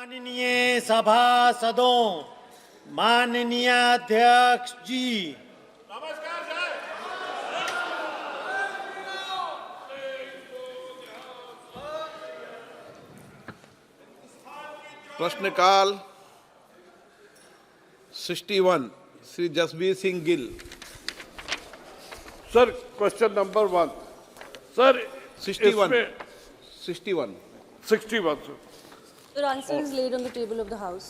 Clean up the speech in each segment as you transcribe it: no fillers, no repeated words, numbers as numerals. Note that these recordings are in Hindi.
माननीय सभासदों, माननीय अध्यक्ष जी, प्रश्नकाल 61 Shri Jasbir Singh Gill. Sir, question number 1 sir 61 61 sir. Your answer is laid on the table of the House.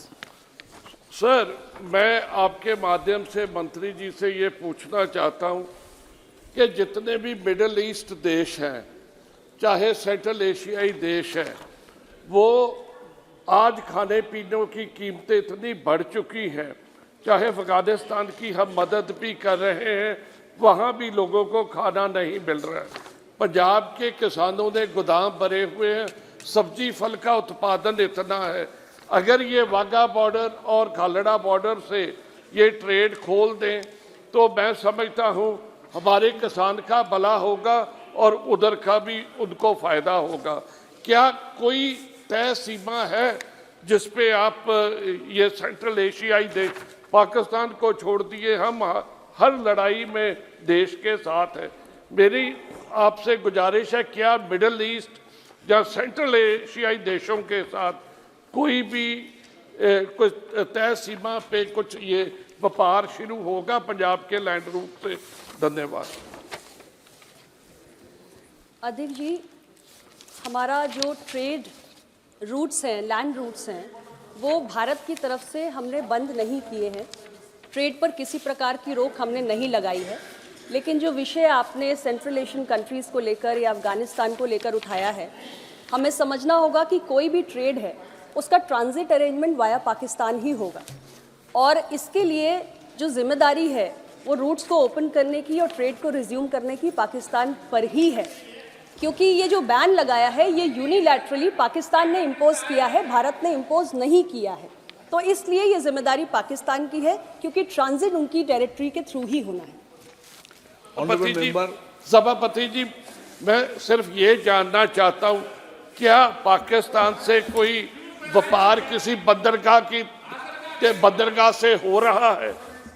Sir, मैं आपके माध्यम से मंत्री जी से ये पूछना चाहता हूँ कि जितने भी मिडिल ईस्ट देश हैं, चाहे सेंट्रल एशियाई देश हैं, वो आज खाने पीने की कीमतें इतनी बढ़ चुकी हैं, चाहे अफगानिस्तान की हम मदद भी कर रहे हैं, वहाँ भी लोगों को खाना नहीं मिल रहा है। पंजाब के किसानों ने गोदाम भरे हुए हैं, सब्जी फल का उत्पादन इतना है। अगर ये वाघा बॉर्डर और खालड़ा बॉर्डर से ये ट्रेड खोल दें तो मैं समझता हूँ हमारे किसान का भला होगा और उधर का भी उनको फ़ायदा होगा। क्या कोई तय सीमा है जिस पे आप ये सेंट्रल एशियाई देश, पाकिस्तान को छोड़ दिए, हम हर लड़ाई में देश के साथ हैं। मेरी आपसे गुजारिश है, क्या मिडिल ईस्ट या सेंट्रल एशियाई देशों के साथ कोई भी कुछ तय सीमा पे कुछ ये व्यापार शुरू होगा पंजाब के लैंड रूट से? धन्यवाद। अध्यक्ष जी, हमारा जो ट्रेड रूट्स हैं, लैंड रूट्स हैं, वो भारत की तरफ से हमने बंद नहीं किए हैं। ट्रेड पर किसी प्रकार की रोक हमने नहीं लगाई है। लेकिन जो विषय आपने सेंट्रल एशियन कंट्रीज़ को लेकर या अफगानिस्तान को लेकर उठाया है, हमें समझना होगा कि कोई भी ट्रेड है उसका ट्रांजिट अरेंजमेंट वाया पाकिस्तान ही होगा, और इसके लिए जो जिम्मेदारी है वो रूट्स को ओपन करने की और ट्रेड को रिज्यूम करने की पाकिस्तान पर ही है। क्योंकि ये जो बैन लगाया है ये यूनिलैटरली पाकिस्तान ने इम्पोज किया है, भारत ने इम्पोज नहीं किया है। तो इसलिए ये जिम्मेदारी पाकिस्तान की है, क्योंकि ट्रांजिट उनकी टेरिटरी के थ्रू ही होना है। सभापति जी, मैं सिर्फ ये जानना चाहता हूँ, क्या पाकिस्तान से कोई व्यापार किसी बंदरगाह से हो रहा है?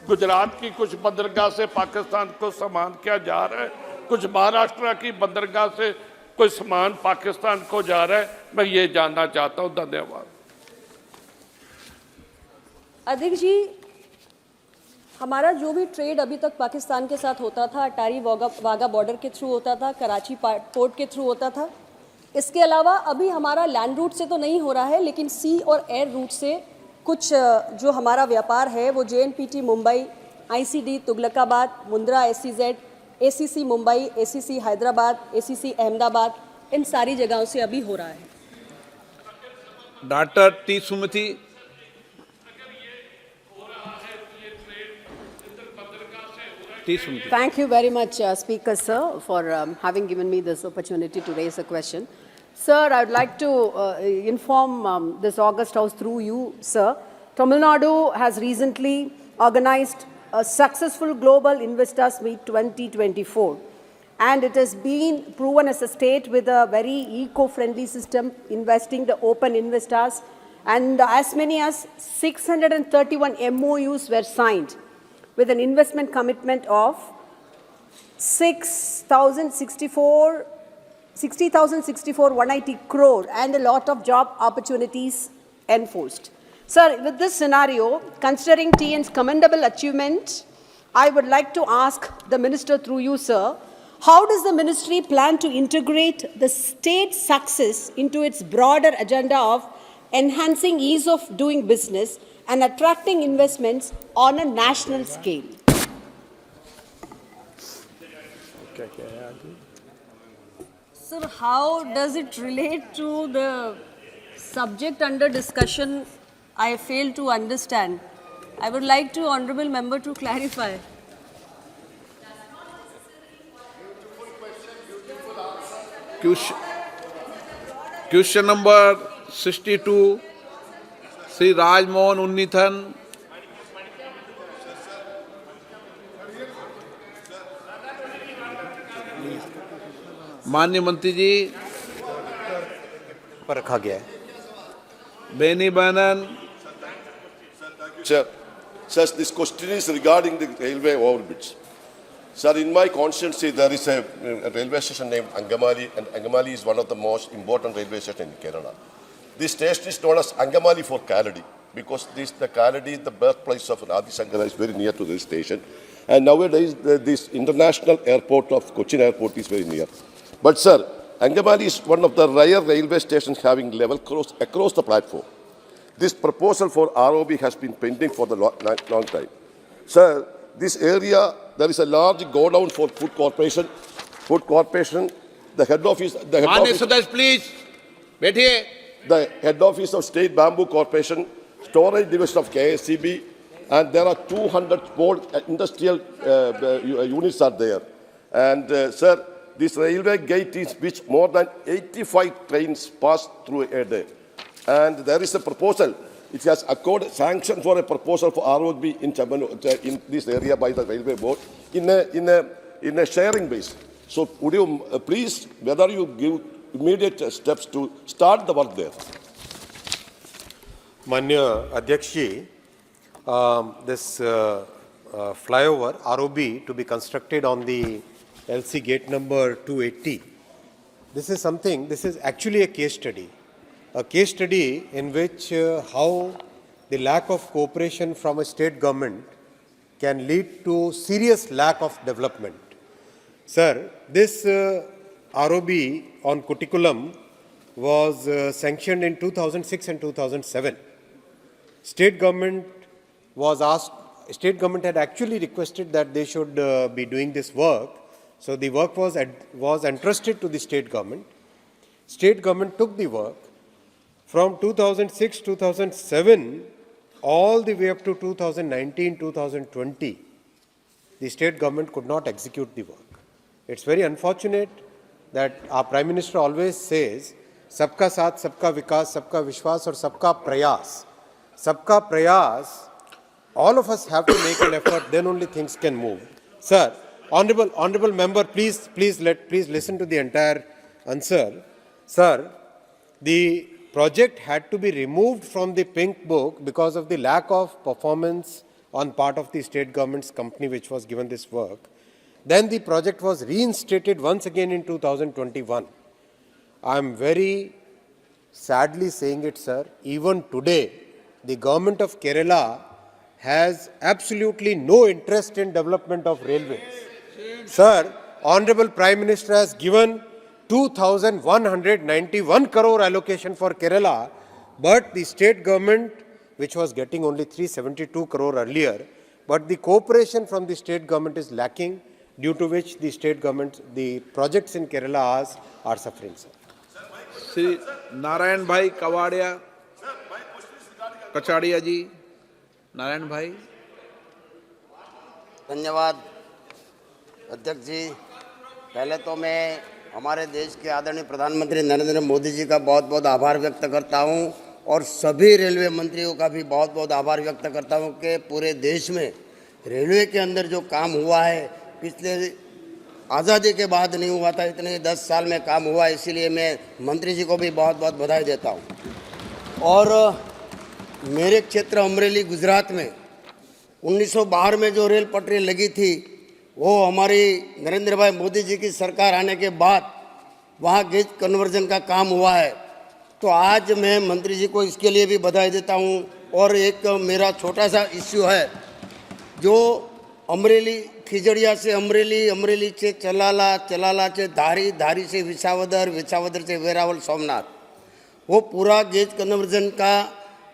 गुजरात की कुछ बंदरगाह से पाकिस्तान को सामान क्या जा रहा है, कुछ महाराष्ट्र की बंदरगाह से कोई सामान पाकिस्तान को जा रहा है? मैं ये जानना चाहता हूँ। धन्यवाद। अध्यक्ष जी, हमारा जो भी ट्रेड अभी तक पाकिस्तान के साथ होता था, अटारी वाघा बॉर्डर के थ्रू होता था, कराची पोर्ट के थ्रू होता था। इसके अलावा अभी हमारा लैंड रूट से तो नहीं हो रहा है, लेकिन सी और एयर रूट से कुछ जो हमारा व्यापार है वो JNPT Mumbai, ICD Tughlakabad, Mundra SEZ, ACC Mumbai, ACC Hyderabad, ACC Ahmedabad, इन सारी जगहों से अभी हो रहा है। Doctor T Sumati. Thank you very much, Speaker Sir, for having given me this opportunity to raise a question. Sir, I would like to inform this August House through you, sir. Tamil Nadu has recently organized a successful Global Investors Meet 2024, and it has been proven as a state with a very eco-friendly system, investing the open investors, and as many as 631 MOUs were signed with an investment commitment of 60,064 180 crore and a lot of job opportunities enforced. Sir, with this scenario, considering TN's commendable achievement, I would like to ask the Minister through you, sir, how does the Ministry plan to integrate the state's success into its broader agenda of enhancing ease of doing business and attracting investments on a national scale? Sir, how does it relate to the subject under discussion? I fail to understand. I would like to honorable member to clarify. Question number 62 Shri Rajmohan Unnithan. माननीय मंत्री जी पर रखा गया है। Benny Banan. Sir, this question is regarding the railway overbridge. Sir, in my constituency, there is a railway station named Angamali, and Angamali is one of the most important railway stations in Kerala. This station is known as Angamali for Kaladi, because the Kaladi, the birthplace of Adi Shankara, is very near to this station. And nowadays, this international airport of Cochin Airport is very near. But, sir, Angamali is one of the rare railway stations having level cross across the platform. This proposal for ROB has been pending for the long time. Sir, this area, there is a large godown for Food Corporation. The head office, Mane Sudesh, please. Bethiye. the head office of State Bamboo Corporation, storage division of KSCB, and there are 200 small industrial units are there. And sir, this railway gate is which more than 85 trains pass through a day. And there is a proposal. It has accorded sanction for a proposal for ROB in this area by the railway board in a sharing base. So would you please, whether you give immediate steps to start the work there? Manya Adhyaksh ji, this flyover ROB to be constructed on the LC gate number 280. This is actually a case study in which how the lack of cooperation from a state government can lead to serious lack of development. Sir, this ROB on Kutikulam was sanctioned in 2006 and 2007. State government had actually requested that they should be doing this work. So the work was entrusted to the state government. State government took the work. From 2006, 2007, all the way up to 2019, 2020, the state government could not execute the work. It's very unfortunate that our Prime Minister always says, Sabka Saath, Sabka Vikas, Sabka Vishwas, or Sabka Prayas. Sabka Prayas, all of us have to make an effort, then only things can move. Sir, honorable member, please listen to the entire answer. Sir, the project had to be removed from the pink book because of the lack of performance on part of the state government's company which was given this work. Then the project was reinstated once again in 2021. I am very sadly saying it, sir, even today, the government of Kerala has absolutely no interest in development of railways. Sir, Honorable Prime Minister has given 2,191 crore allocation for Kerala, but the state government, which was getting only 372 crore earlier, but the cooperation from the state government is lacking, due to which the state government, the projects in Kerala are suffering, sir. Sri Narayan Bhai Kawadia. Kachadia ji. Narayan Bhai. धन्यवाद अध्यक्ष जी। पहले तो मैं हमारे देश के आदरणीय प्रधानमंत्री नरेंद्र मोदी जी का बहुत बहुत आभार व्यक्त करता हूं और सभी रेलवे मंत्रियों का भी बहुत बहुत आभार व्यक्त करता हूं कि पूरे देश में रेलवे के अंदर जो काम हुआ है पिछले आज़ादी के बाद नहीं हुआ था, इतने 10 साल में काम हुआ, इसीलिए मैं मंत्री जी को भी बहुत बहुत बधाई देता हूं। और मेरे क्षेत्र अमरेली गुजरात में 1962 में जो रेल पटरी लगी थी, वो हमारी नरेंद्र भाई मोदी जी की सरकार आने के बाद वहाँ गेज कन्वर्जन का काम हुआ है। तो आज मैं मंत्री जी को इसके लिए भी बधाई देता हूँ। और एक मेरा छोटा सा इश्यू है, जो अमरेली खिजड़िया से अमरेली, अमरेली से चलाला, चलाला से धारी, धारी से विसावदर, विसावदर से वेरावल सोमनाथ, वो पूरा गेज कन्वर्जन का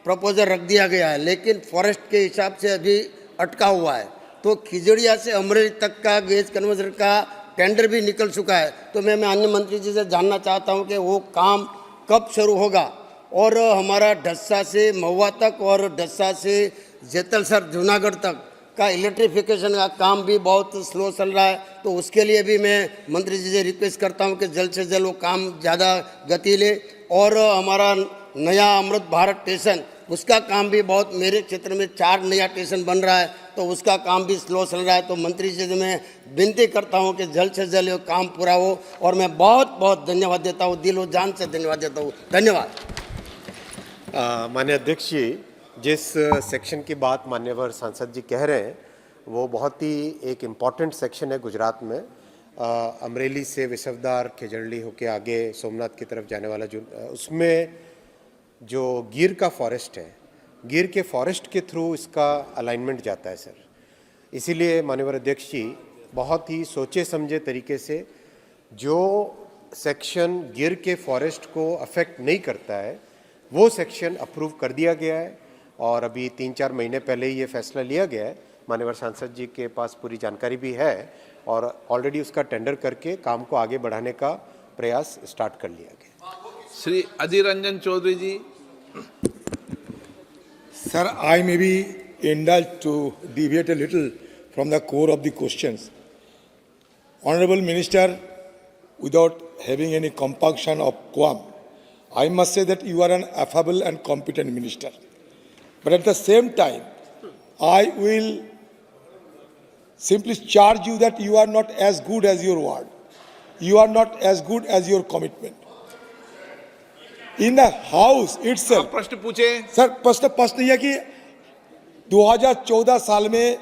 प्रपोजल रख दिया गया है, लेकिन फॉरेस्ट के हिसाब से अभी अटका हुआ है। तो खिजड़िया से अमरेली तक का गेज कन्वर्जन का टेंडर भी निकल चुका है। तो मैं अन्य मंत्री जी से जानना चाहता हूं कि वो काम कब शुरू होगा। और हमारा ढस्सा से महुआ तक और ढस्सा से जेतलसर जूनागढ़ तक का इलेक्ट्रिफिकेशन का काम भी बहुत स्लो चल रहा है। तो उसके लिए भी मैं मंत्री जी से रिक्वेस्ट करता हूं कि जल्द से जल्द वो काम ज़्यादा गति ले। और हमारा नया अमृत भारत स्टेशन, उसका काम भी बहुत, मेरे क्षेत्र में 4 नया स्टेशन बन रहा है, तो उसका काम भी स्लो चल रहा है। तो मंत्री जी से मैं विनती करता हूं कि जल्द से जल्द ये काम पूरा हो। और मैं बहुत बहुत धन्यवाद देता हूं, दिलो जान से धन्यवाद देता हूं। धन्यवाद। माननीय अध्यक्ष जी, जिस सेक्शन की बात मान्यवर सांसद जी कह रहे हैं वो बहुत ही एक इम्पॉर्टेंट सेक्शन है गुजरात में। अमरेली से विसवदार खेजड़ली होके आगे सोमनाथ की तरफ जाने वाला जो उसमें जो गिर का फॉरेस्ट है, गिर के फॉरेस्ट के थ्रू इसका अलाइनमेंट जाता है सर। इसीलिए माननीय अध्यक्ष जी बहुत ही सोचे समझे तरीके से जो सेक्शन गिर के फॉरेस्ट को अफेक्ट नहीं करता है वो सेक्शन अप्रूव कर दिया गया है और अभी 3-4 महीने पहले ही ये फैसला लिया गया है। माननीय सांसद जी के पास पूरी जानकारी भी है और ऑलरेडी उसका टेंडर करके काम को आगे बढ़ाने का प्रयास स्टार्ट कर लिया गया। श्री अधीर रंजन चौधरी जी। Sir, I may be indulged to deviate a little from the core of the questions. Honorable Minister, without having any compunction of qualm, I must say that you are an affable and competent minister. But at the same time, I will simply charge you that you are not as good as your word. You are not as good as your commitment. In the house itself, प्रश्न पूछे। सर प्रश्न यह कि 2014 साल में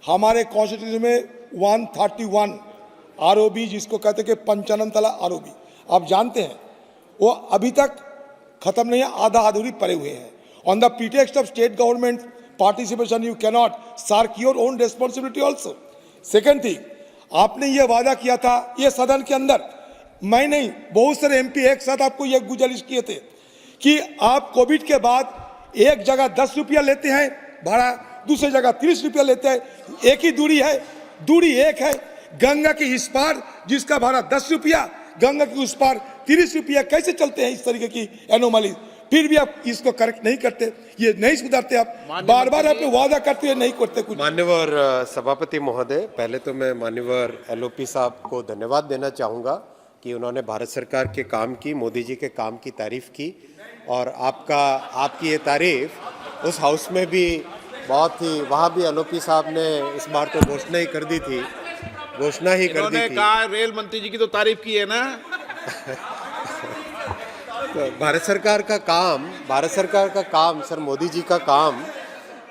हमारे कॉन्स्टिट्यूशन में 131 आरओबी जिसको कहते हैं कि पंचानन तला आरओबी आप जानते हैं वो अभी तक खत्म नहीं है, आधा अधूरी पड़े हुए हैं। On the pretext of state government participation you cannot shirk your own responsibility also. Second thing, आपने ये वादा किया था ये सदन के अंदर, मैं नहीं बहुत सारे एमपी एक साथ आपको यह गुजारिश किए थे कि आप कोविड के बाद एक जगह 10 रुपया लेते हैं भाड़ा, दूसरी जगह 30 रुपया लेते हैं, एक ही दूरी है, दूरी एक है। गंगा के इस पार जिसका भाड़ा 10 रुपया, गंगा के उस पार 30 रुपया, कैसे चलते हैं इस तरीके की एनोमली? फिर भी आप इसको करेक्ट नहीं करते, ये नहीं सुधारते, आप बार बार अपने वादा करते हुए नहीं करते कुछ। मान्यवर सभापति महोदय, पहले तो मैं मान्यवर एलओपी साहब को धन्यवाद देना चाहूँगा कि उन्होंने भारत सरकार के काम की, मोदी जी के काम की तारीफ की और आपकी ये तारीफ उस हाउस में भी बहुत ही, वहाँ भी एलओपी साहब ने इस बार तो घोषणा ही कर दी थी, घोषणा ही कर दी थी। कहा रेल मंत्री जी की तो तारीफ की है ना। तो भारत सरकार का काम सर, मोदी जी का काम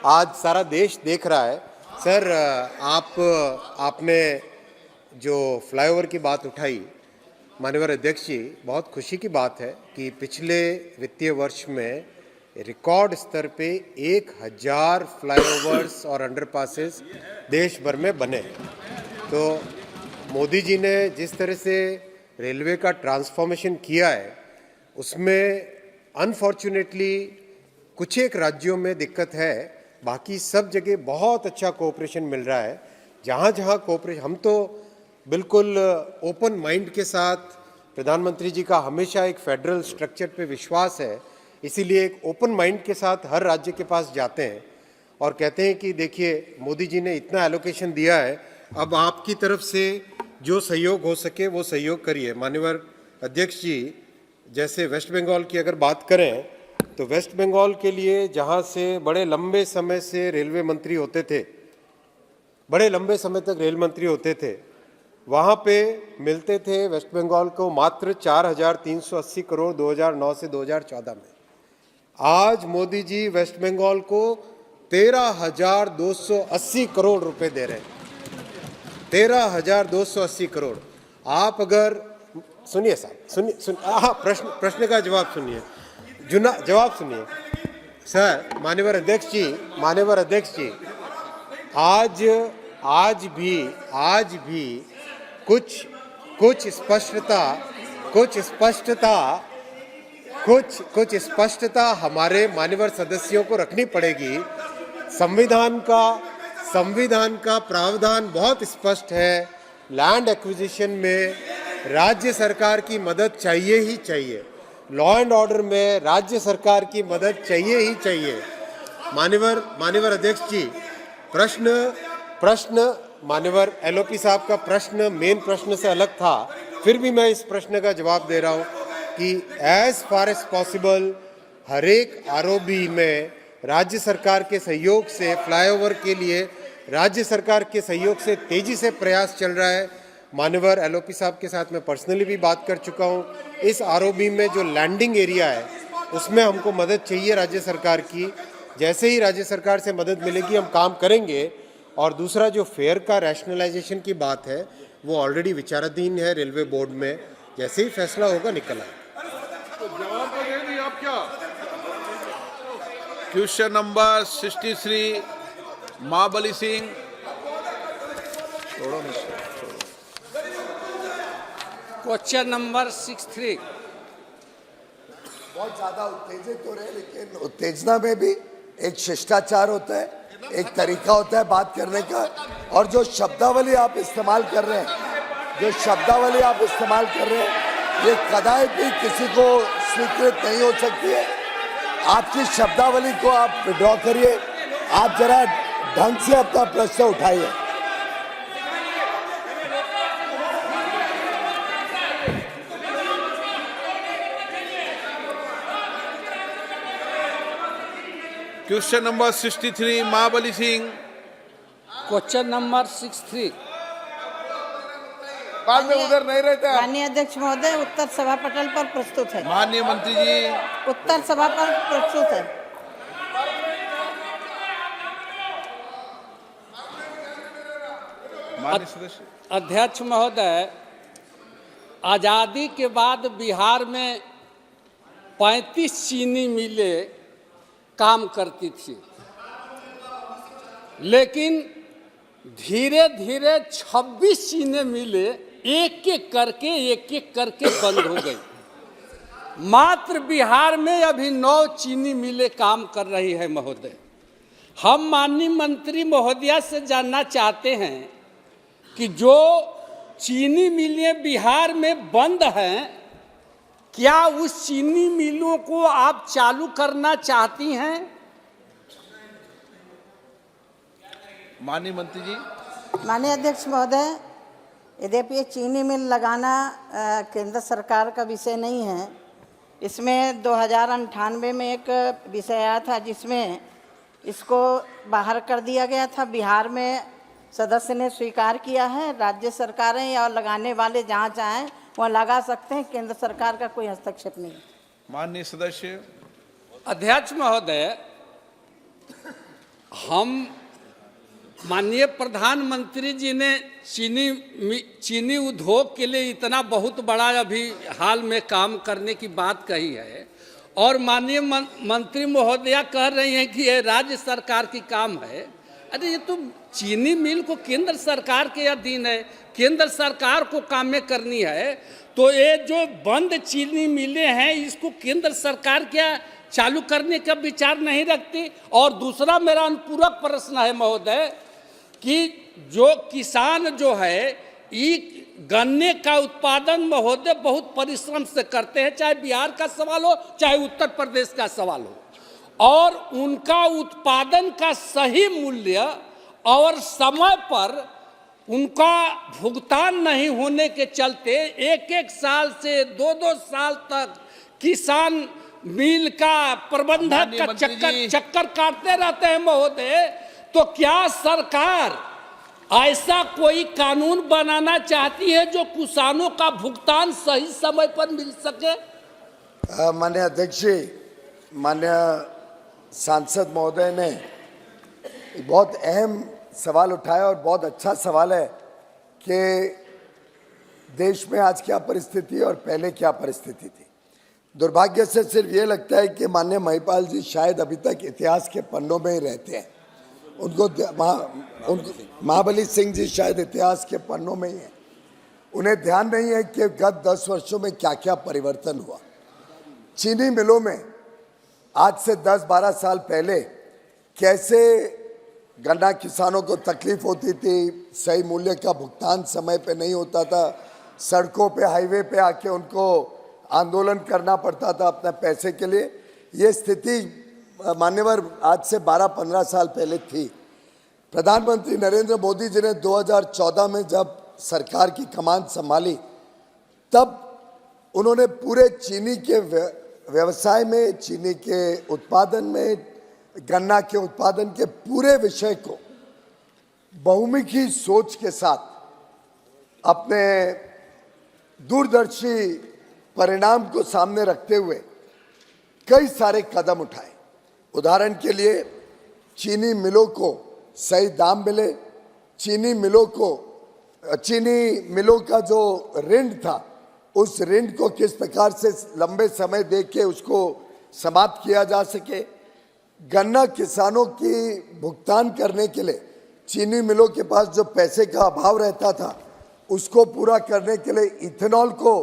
आज सारा देश देख रहा है। सर आपने जो फ्लाईओवर की बात उठाई माननीय अध्यक्ष जी, बहुत खुशी की बात है कि पिछले वित्तीय वर्ष में रिकॉर्ड स्तर पे 1000 फ्लाईओवर्स और अंडरपासेस देश भर में बने। तो मोदी जी ने जिस तरह से रेलवे का ट्रांसफॉर्मेशन किया है उसमें अनफॉर्चुनेटली कुछ एक राज्यों में दिक्कत है, बाकी सब जगह बहुत अच्छा कोऑपरेशन मिल रहा है। जहाँ जहाँ कोऑपरेशन, हम तो बिल्कुल ओपन माइंड के साथ, प्रधानमंत्री जी का हमेशा एक फेडरल स्ट्रक्चर पे विश्वास है, इसीलिए एक ओपन माइंड के साथ हर राज्य के पास जाते हैं और कहते हैं कि देखिए मोदी जी ने इतना एलोकेशन दिया है, अब आपकी तरफ से जो सहयोग हो सके वो सहयोग करिए। माननीय अध्यक्ष जी, जैसे वेस्ट बंगाल की अगर बात करें तो वेस्ट बंगाल के लिए जहाँ से बड़े लंबे समय से रेलवे मंत्री होते थे, बड़े लंबे समय तक रेल मंत्री होते थे, वहाँ पे मिलते थे वेस्ट बंगाल को मात्र 4380 करोड़ 2009 से 2014 में। आज मोदी जी वेस्ट बंगाल को 13,280 करोड़ रुपए दे रहे हैं, 13,280 करोड़। आप अगर सुनिए साहब, हाँ प्रश्न का जवाब सुनिए, जवाब सुनिए सर। माननीय अध्यक्ष जी, आज भी कुछ स्पष्टता हमारे माननीय सदस्यों को रखनी पड़ेगी। संविधान का प्रावधान बहुत स्पष्ट है, लैंड एक्विजिशन में राज्य सरकार की मदद चाहिए ही चाहिए, लॉ एंड ऑर्डर में राज्य सरकार की मदद चाहिए ही चाहिए। माननीय अध्यक्ष जी, प्रश्न माननीय एलओपी साहब का प्रश्न मेन प्रश्न से अलग था, फिर भी मैं इस प्रश्न का जवाब दे रहा हूँ कि एज फार एज पॉसिबल हर एक आरओबी में राज्य सरकार के सहयोग से, फ्लाईओवर के लिए राज्य सरकार के सहयोग से तेजी से प्रयास चल रहा है। माननीय एलओपी साहब के साथ मैं पर्सनली भी बात कर चुका हूँ। इस आरओबी में जो लैंडिंग एरिया है उसमें हमको मदद चाहिए राज्य सरकार की। जैसे ही राज्य सरकार से मदद मिलेगी हम काम करेंगे। और दूसरा जो फेयर का रैशनलाइजेशन की बात है वो ऑलरेडी विचाराधीन है रेलवे बोर्ड में, जैसे ही फैसला होगा निकल आएगा। तो जवाब तो दे दी आप क्या? Question number 63 Mahabali Singh. Question number 63। बहुत ज्यादा उत्तेजित हो रहे हैं, लेकिन उत्तेजना में भी एक शिष्टाचार होता है, एक तरीका होता है बात करने का। और जो शब्दावली आप इस्तेमाल कर रहे हैं, ये कदापि भी किसी को स्वीकृत नहीं हो सकती है। आपकी शब्दावली को आप विड्रॉ करिए। आप जरा ढंग से अपना प्रश्न उठाइए। Question number 63 Mahabali Singh. Question number 63। बाद में उधर नहीं रहते आप। माननीय अध्यक्ष महोदय, उत्तर सभा पटल पर प्रस्तुत है। माननीय मंत्री जी, उत्तर सभा पर प्रस्तुत है। माननीय सदस्य। अध्यक्ष महोदय, आजादी के बाद बिहार में 35 चीनी मिलें काम करती थी, लेकिन धीरे धीरे 26 चीनी मिलें एक एक करके बंद हो गई। मात्र बिहार में अभी 9 चीनी मिलें काम कर रही है महोदय। हम माननीय मंत्री महोदया से जानना चाहते हैं कि जो चीनी मिलें बिहार में बंद हैं, क्या उस चीनी मिलों को आप चालू करना चाहती हैं? माननीय मंत्री जी। माननीय अध्यक्ष महोदय, यद्यपि ये चीनी मिल लगाना केंद्र सरकार का विषय नहीं है। इसमें 2098 में एक विषय आया था जिसमें इसको बाहर कर दिया गया था। बिहार में सदस्य ने स्वीकार किया है। राज्य सरकारें या लगाने वाले जहाँ चाहें वहाँ लगा सकते हैं। केंद्र सरकार का कोई हस्तक्षेप नहीं। माननीय सदस्य। अध्यक्ष महोदय, हम माननीय प्रधानमंत्री जी ने चीनी उद्योग के लिए इतना बहुत बड़ा अभी हाल में काम करने की बात कही है, और माननीय मंत्री महोदया कह रही हैं कि ये राज्य सरकार की काम है। अरे ये तो चीनी मिल को केंद्र सरकार के अधीन है, केंद्र सरकार को काम में करनी है। तो ये जो बंद चीनी मिलें हैं, इसको केंद्र सरकार क्या चालू करने का विचार नहीं रखती? और दूसरा मेरा अनुपूरक प्रश्न है महोदय कि जो किसान जो है ये गन्ने का उत्पादन महोदय बहुत परिश्रम से करते हैं, चाहे बिहार का सवाल हो चाहे उत्तर प्रदेश का सवाल हो, और उनका उत्पादन का सही मूल्य और समय पर उनका भुगतान नहीं होने के चलते एक साल से 2 साल तक किसान मिल का प्रबंधक का चक्कर काटते रहते हैं महोदय। तो क्या सरकार ऐसा कोई कानून बनाना चाहती है जो किसानों का भुगतान सही समय पर मिल सके? माननीय अध्यक्ष जी, माननीय सांसद महोदय ने बहुत अहम सवाल उठाया और बहुत अच्छा सवाल है कि देश में आज क्या परिस्थिति है और पहले क्या परिस्थिति थी। दुर्भाग्य से सिर्फ ये लगता है कि माननीय महिपाल जी शायद अभी तक इतिहास के पन्नों में ही रहते हैं। उनको महाबली सिंह जी शायद इतिहास के पन्नों में ही हैं। उन्हें ध्यान नहीं है कि गत 10 वर्षों में क्या क्या परिवर्तन हुआ। चीनी मिलों में आज से 10-12 साल पहले कैसे गन्ना किसानों को तकलीफ होती थी, सही मूल्य का भुगतान समय पे नहीं होता था, सड़कों पे हाईवे पे आके उनको आंदोलन करना पड़ता था अपने पैसे के लिए। ये स्थिति मान्यवर आज से 12-15 साल पहले थी। प्रधानमंत्री नरेंद्र मोदी जी ने 2014 में जब सरकार की कमान संभाली, तब उन्होंने पूरे चीनी के व्यवसाय में, चीनी के उत्पादन में, गन्ना के उत्पादन के पूरे विषय को बहुमुखी सोच के साथ अपने दूरदर्शी परिणाम को सामने रखते हुए कई सारे कदम उठाए। उदाहरण के लिए चीनी मिलों को सही दाम मिले, चीनी मिलों का जो ऋण था उस ऋण को किस प्रकार से लंबे समय दे के उसको समाप्त किया जा सके। गन्ना किसानों की भुगतान करने के लिए चीनी मिलों के पास जो पैसे का अभाव रहता था उसको पूरा करने के लिए इथेनॉल को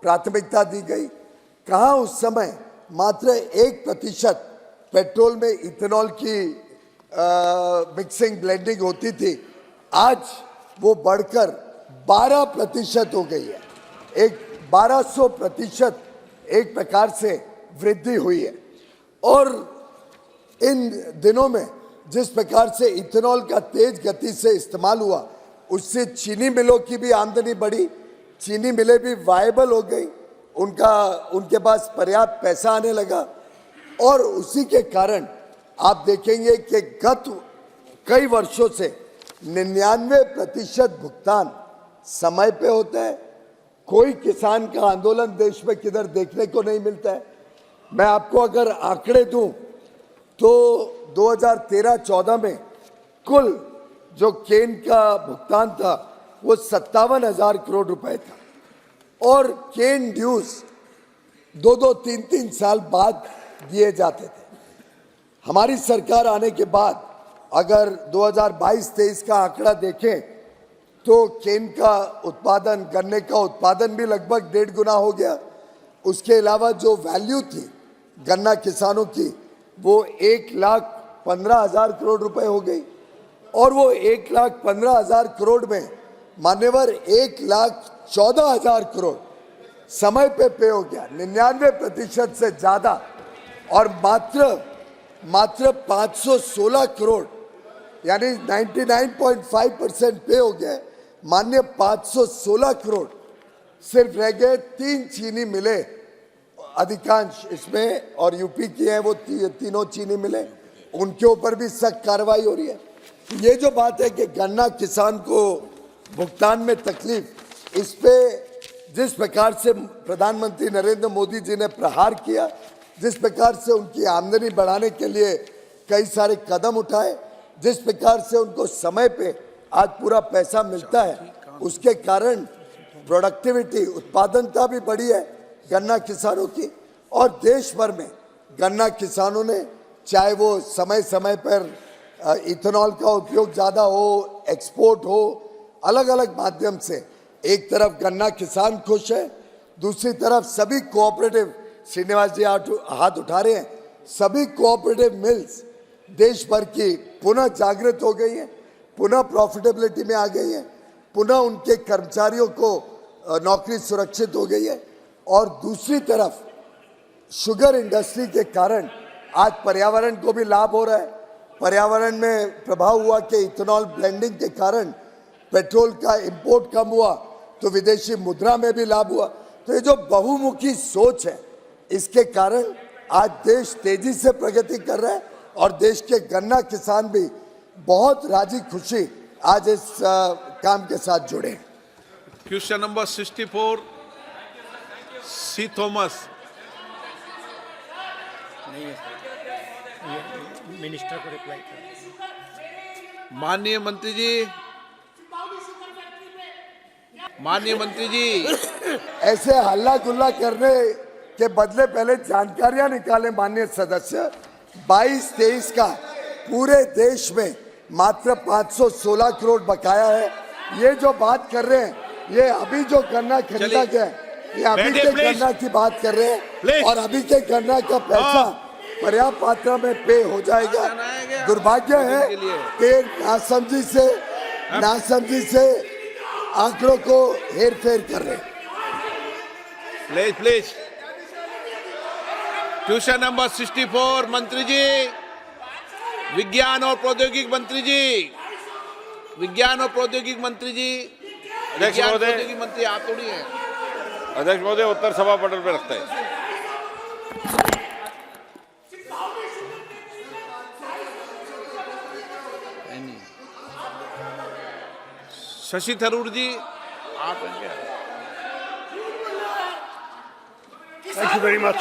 प्राथमिकता दी गई। कहाँ उस समय मात्र 1% पेट्रोल में इथेनॉल की मिक्सिंग ब्लेंडिंग होती थी, आज वो बढ़कर 12% हो गई है। एक 1200% एक प्रकार से वृद्धि हुई है। और इन दिनों में जिस प्रकार से इथेनॉल का तेज गति से इस्तेमाल हुआ उससे चीनी मिलों की भी आमदनी बढ़ी, चीनी मिलें भी वायबल हो गई, उनके पास पर्याप्त पैसा आने लगा। और उसी के कारण आप देखेंगे कि गत कई वर्षों से 99% भुगतान समय पे होता है। कोई किसान का आंदोलन देश में किधर देखने को नहीं मिलता है। मैं आपको अगर आंकड़े दूं तो 2013-14 में कुल जो केन का भुगतान था वो 57,000 करोड़ रुपए था और केन ड्यूज 2-2, 3-3 साल बाद दिए जाते थे। हमारी सरकार आने के बाद अगर 2022-23 का आंकड़ा देखें तो केन का उत्पादन, गन्ने का उत्पादन भी लगभग 1.5 गुना हो गया। उसके अलावा जो वैल्यू थी गन्ना किसानों की वो 1,15,000 करोड़ रुपए हो गई और वो 1,15,000 करोड़ में मान्यवर 1,14,000 करोड़ समय पे हो गया, 99% से ज्यादा। और मात्र 516 करोड़ यानी 99.5% पे हो गए। मान्य 516 करोड़ सिर्फ रह गए। 3 चीनी मिले अधिकांश इसमें और यूपी की है, वो तीनों चीनी मिले, उनके ऊपर भी सख्त कार्रवाई हो रही है। ये जो बात है कि गन्ना किसान को भुगतान में तकलीफ, इस पे जिस प्रकार से प्रधानमंत्री नरेंद्र मोदी जी ने प्रहार किया, जिस प्रकार से उनकी आमदनी बढ़ाने के लिए कई सारे कदम उठाए, जिस प्रकार से उनको समय पे आज पूरा पैसा मिलता है, उसके कारण प्रोडक्टिविटी, उत्पादनता भी बढ़ी है गन्ना किसानों की। और देश भर में गन्ना किसानों ने, चाहे वो समय समय पर इथेनॉल का उपयोग ज़्यादा हो, एक्सपोर्ट हो, अलग अलग माध्यम से, एक तरफ गन्ना किसान खुश है, दूसरी तरफ सभी कोऑपरेटिव, श्रीनिवास जी हाथ उठा रहे हैं, सभी कोऑपरेटिव मिल्स देश भर की पुनः जागृत हो गई हैं, पुनः प्रॉफिटेबिलिटी में आ गई हैं, पुनः उनके कर्मचारियों को नौकरी सुरक्षित हो गई है। और दूसरी तरफ शुगर इंडस्ट्री के कारण आज पर्यावरण को भी लाभ हो रहा है। पर्यावरण में प्रभाव हुआ कि इथेनॉल ब्लेंडिंग के कारण पेट्रोल का इंपोर्ट कम हुआ तो विदेशी मुद्रा में भी लाभ हुआ। तो ये जो बहुमुखी सोच है, इसके कारण आज देश तेजी से प्रगति कर रहा है और देश के गन्ना किसान भी बहुत राजी खुशी आज इस काम के साथ जुड़े हैं। क्वेश्चन नंबर 64 सी थॉमस। मिनिस्टर को रिप्लाई कर। माननीय मंत्री जी ऐसे हल्ला गुल्ला करने के बदले पहले जानकारियां निकालें माननीय सदस्य। 22-23 का पूरे देश में मात्र 516 करोड़ बकाया है। ये जो बात कर रहे हैं, ये अभी जो गन्ना खरीदा गया है, ये अभी के गन्ना की बात कर रहे हैं और अभी के गन्ना का पैसा पर्याप्त मात्रा में पे हो जाएगा। दुर्भाग्य है कि नासमझी से आंकड़ों को हेर फेर कर रहे हैं। प्लीज क्वेश्चन नंबर 64 मंत्री जी, विज्ञान और प्रौद्योगिकी मंत्री जी, अध्यक्ष महोदय, मंत्री आप थोड़ी है। अध्यक्ष महोदय, उत्तर सभा पटल पे रखते हैं। शशि थरूर जी, आप Thank you very much.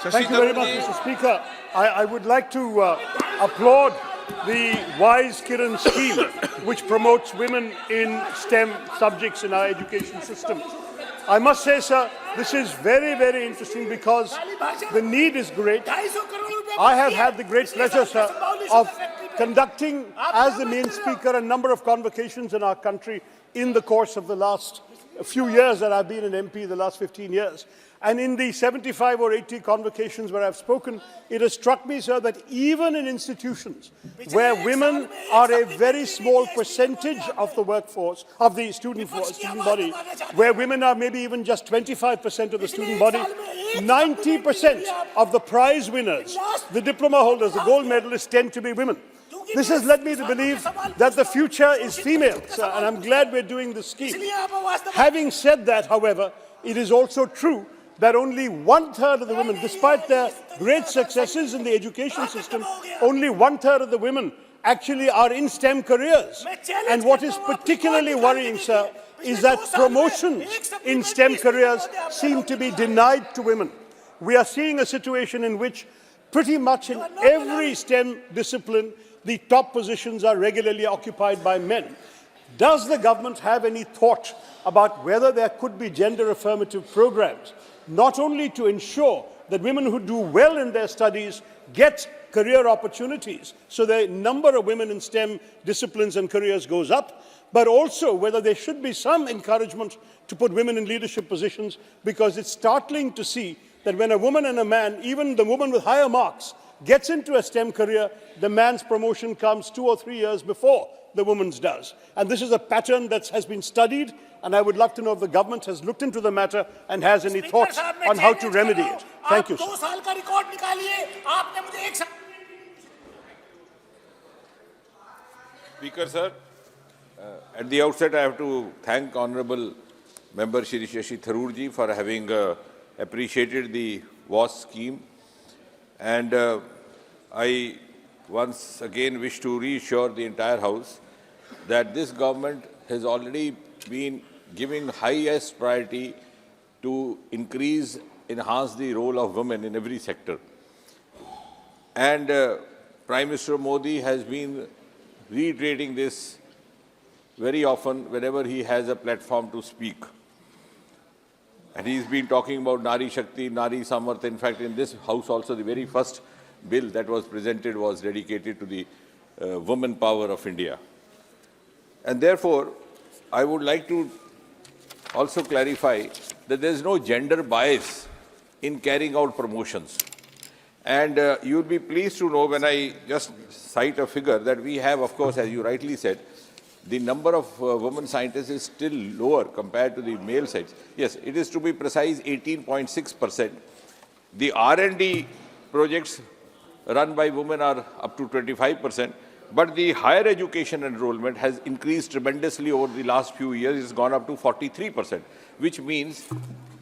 Thank you very much, Mr. Speaker. I would like to applaud the Wise Kiran scheme, which promotes women in STEM subjects in our education system. I must say, sir, this is very, very interesting because the need is great. I have had the great pleasure, sir, of conducting, as the main speaker, a number of convocations in our country in the course of the last few years that I've been an MP, the last 15 years. And in the 75 or 80 convocations where I've spoken, it has struck me, sir, that even in institutions where women are a very small percentage of the workforce, of the student body, where women are maybe even just 25% of the student body, 90% of the prize winners, the diploma holders, the gold medalists tend to be women. This has led me to believe that the future is female, sir, and I'm glad we're doing this scheme. Having said that, however, it is also true that only 1/3 of the women, despite their great successes in the education system, only 1/3 of the women actually are in STEM careers. And what is particularly worrying, sir, is that promotions in STEM careers seem to be denied to women. We are seeing a situation in which pretty much in every STEM discipline, the top positions are regularly occupied by men. Does the government have any thought about whether there could be gender affirmative programs, not only to ensure that women who do well in their studies get career opportunities, so the number of women in STEM disciplines and careers goes up, but also whether there should be some encouragement to put women in leadership positions, because it's startling to see that when a woman and a man, even the woman with higher marks, gets into a STEM career, the man's promotion comes 2 or 3 years before the woman's does. And this is a pattern that has been studied, and I would love to know if the government has looked into the matter and has any thoughts on how to remedy it. Thank you, sir. Speaker, sir, at the outset I have to thank Honourable Member Shri Shashi Tharoor ji for having appreciated the WAS scheme, and I once again wish to reassure the entire House that this government has already been giving highest priority to enhance the role of women in every sector. And Prime Minister Modi has been reiterating this very often whenever he has a platform to speak. And he's been talking about Nari Shakti, Nari Samarth. In fact, in this House also, the very first bill that was presented was dedicated to the woman power of India. And therefore, I would like to also clarify that there is no gender bias in carrying out promotions. And you will be pleased to know when I just cite a figure that we have, of course, as you rightly said, the number of women scientists is still lower compared to the male sites. Yes, it is, to be precise, 18.6%. The R&D projects run by women are up to 25%, but the higher education enrollment has increased tremendously over the last few years. It's gone up to 43%, which means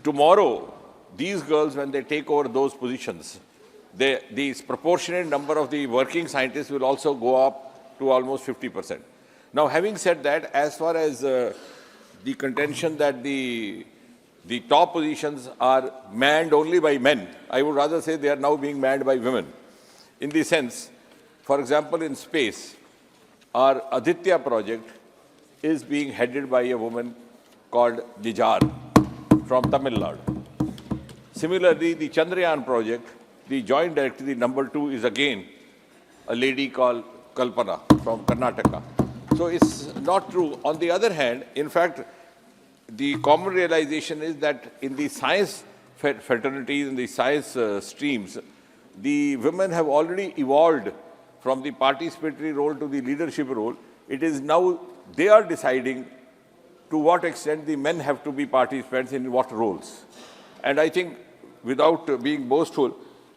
tomorrow, these girls, when they take over those positions, the proportionate number of the working scientists will also go up to almost 50%. Now, having said that, as far as the contention that the top positions are manned only by men, I would rather say they are now being manned by women. In the sense, for example, in space, our Aditya project is being headed by a woman called Nijar from Tamil Nadu. Similarly, the Chandrayaan project, the joint director, the number 2, is again a lady called Kalpana from Karnataka. So it's not true. On the other hand, in fact, the common realization is that in the science fraternities, in the science streams, the women have already evolved from the participatory role to the leadership role. It is now they are deciding to what extent the men have to be participants in what roles. And I think, without being boastful,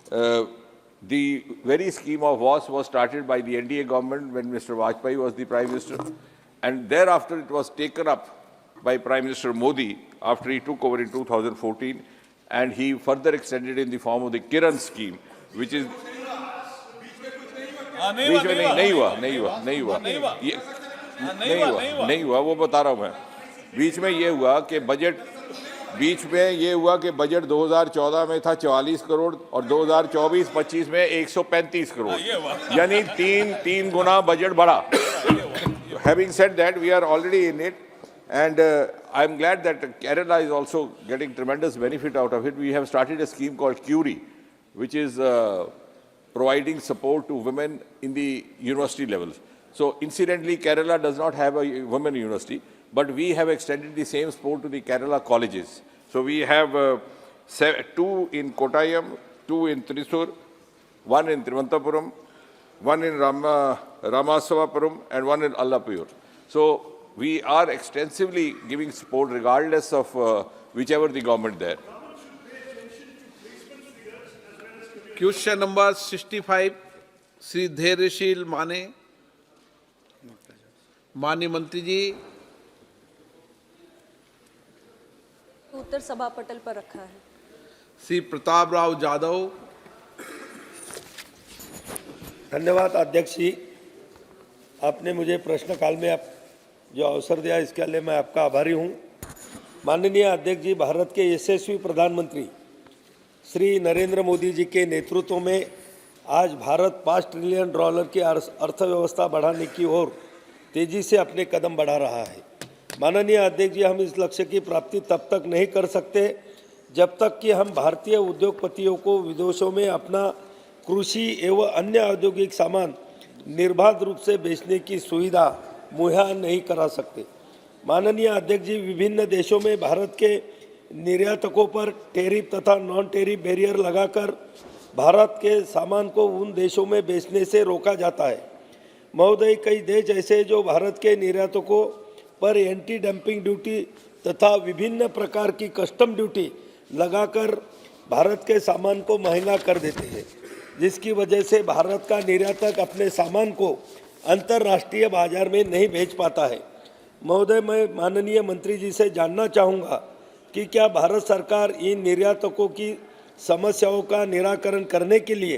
the very scheme of WAS was started by the NDA government when Mr. Vajpayee was the Prime Minister, and thereafter it was taken up by Prime Minister Modi after he took over in 2014, and he further extended in the form of the Kiran scheme, which is... नहीं हुआ वो बता रहा हूँ मैं. बीच में ये हुआ कि बजट बीच में ये हुआ कि बजट 2014 में था 44 करोड़ और 2024-25 में 135 करोड़, यानी तीन गुना बजट बढ़ा. Having said that, we are already in it, and I am glad that Kerala is also getting tremendous benefit out of it. We have started a scheme called CURI, which is providing support to women in the university levels. So incidentally, Kerala does not have a women university, but we have extended the same support to the Kerala colleges. So we have 2 in Kottayam, 2 in Thrissur, 1 in Thiruvananthapuram, 1 in Ramaswamapuram, and 1 in Allapur. So we are extensively giving support regardless of whichever the government there. Question number 65 Shri Dhairyasheel Mane. माननीय मंत्री जी. उत्तर सभा पटल पर रखा है. श्री प्रताप राव जाधव. धन्यवाद अध्यक्ष जी, आपने मुझे प्रश्नकाल में आप जो अवसर दिया इसके लिए मैं आपका आभारी हूँ. माननीय अध्यक्ष जी, भारत के यशस्वी प्रधानमंत्री श्री नरेंद्र मोदी जी के नेतृत्व में आज भारत $5 ट्रिलियन की अर्थव्यवस्था बढ़ाने की ओर तेजी से अपने कदम बढ़ा रहा है. माननीय अध्यक्ष जी, हम इस लक्ष्य की प्राप्ति तब तक नहीं कर सकते जब तक कि हम भारतीय उद्योगपतियों को विदेशों में अपना कृषि एवं अन्य औद्योगिक सामान निर्बाध रूप से बेचने की सुविधा मुहैया नहीं करा सकते. माननीय अध्यक्ष जी, विभिन्न देशों में भारत के निर्यातकों पर टैरिफ तथा नॉन टैरिफ बैरियर लगाकर भारत के सामान को उन देशों में बेचने से रोका जाता है. महोदय, कई देश ऐसे जो भारत के निर्यातकों पर एंटी डंपिंग ड्यूटी तथा विभिन्न प्रकार की कस्टम ड्यूटी लगाकर भारत के सामान को महंगा कर देते हैं, जिसकी वजह से भारत का निर्यातक अपने सामान को अंतर्राष्ट्रीय बाजार में नहीं बेच पाता है. महोदय, मैं माननीय मंत्री जी से जानना चाहूँगा कि क्या भारत सरकार इन निर्यातकों की समस्याओं का निराकरण करने के लिए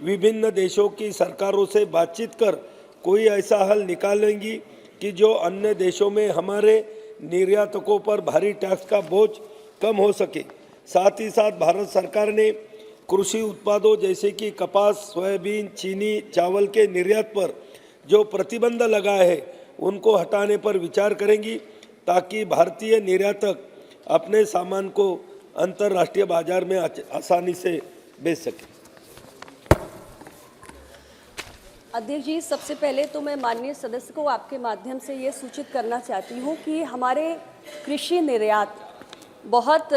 विभिन्न देशों की सरकारों से बातचीत कर कोई ऐसा हल निकालेंगी कि जो अन्य देशों में हमारे निर्यातकों पर भारी टैक्स का बोझ कम हो सके. साथ ही साथ भारत सरकार ने कृषि उत्पादों जैसे कि कपास, सोयाबीन, चीनी, चावल के निर्यात पर जो प्रतिबंध लगाए हैं उनको हटाने पर विचार करेंगी ताकि भारतीय निर्यातक अपने सामान को अंतर्राष्ट्रीय बाजार में आसानी से बेच सके. अध्यक्ष जी, सबसे पहले तो मैं माननीय सदस्य को आपके माध्यम से ये सूचित करना चाहती हूँ कि हमारे कृषि निर्यात बहुत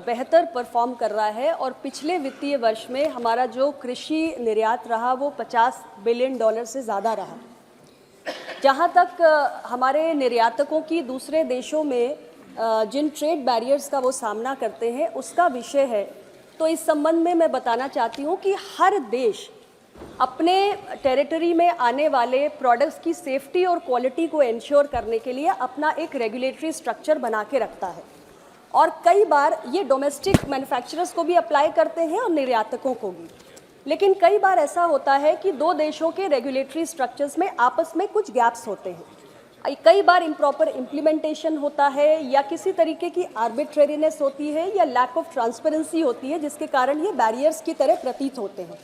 बेहतर परफॉर्म कर रहा है और पिछले वित्तीय वर्ष में हमारा जो कृषि निर्यात रहा वो $50 बिलियन से ज़्यादा रहा. जहाँ तक हमारे निर्यातकों की दूसरे देशों में जिन ट्रेड बैरियर्स का वो सामना करते हैं उसका विषय है, तो इस संबंध में मैं बताना चाहती हूँ कि हर देश अपने टेरिटरी में आने वाले प्रोडक्ट्स की सेफ्टी और क्वालिटी को इंश्योर करने के लिए अपना एक रेगुलेटरी स्ट्रक्चर बना के रखता है और कई बार ये डोमेस्टिक मैन्युफैक्चरर्स को भी अप्लाई करते हैं और निर्यातकों को भी. लेकिन कई बार ऐसा होता है कि दो देशों के रेगुलेटरी स्ट्रक्चर्स में आपस में कुछ गैप्स होते हैं. कई बार इम्प्रॉपर इम्प्लीमेंटेशन होता है या किसी तरीके की आर्बिट्रेरीनेस होती है या लैक ऑफ ट्रांसपेरेंसी होती है, जिसके कारण ये बैरियर्स की तरह प्रतीत होते हैं.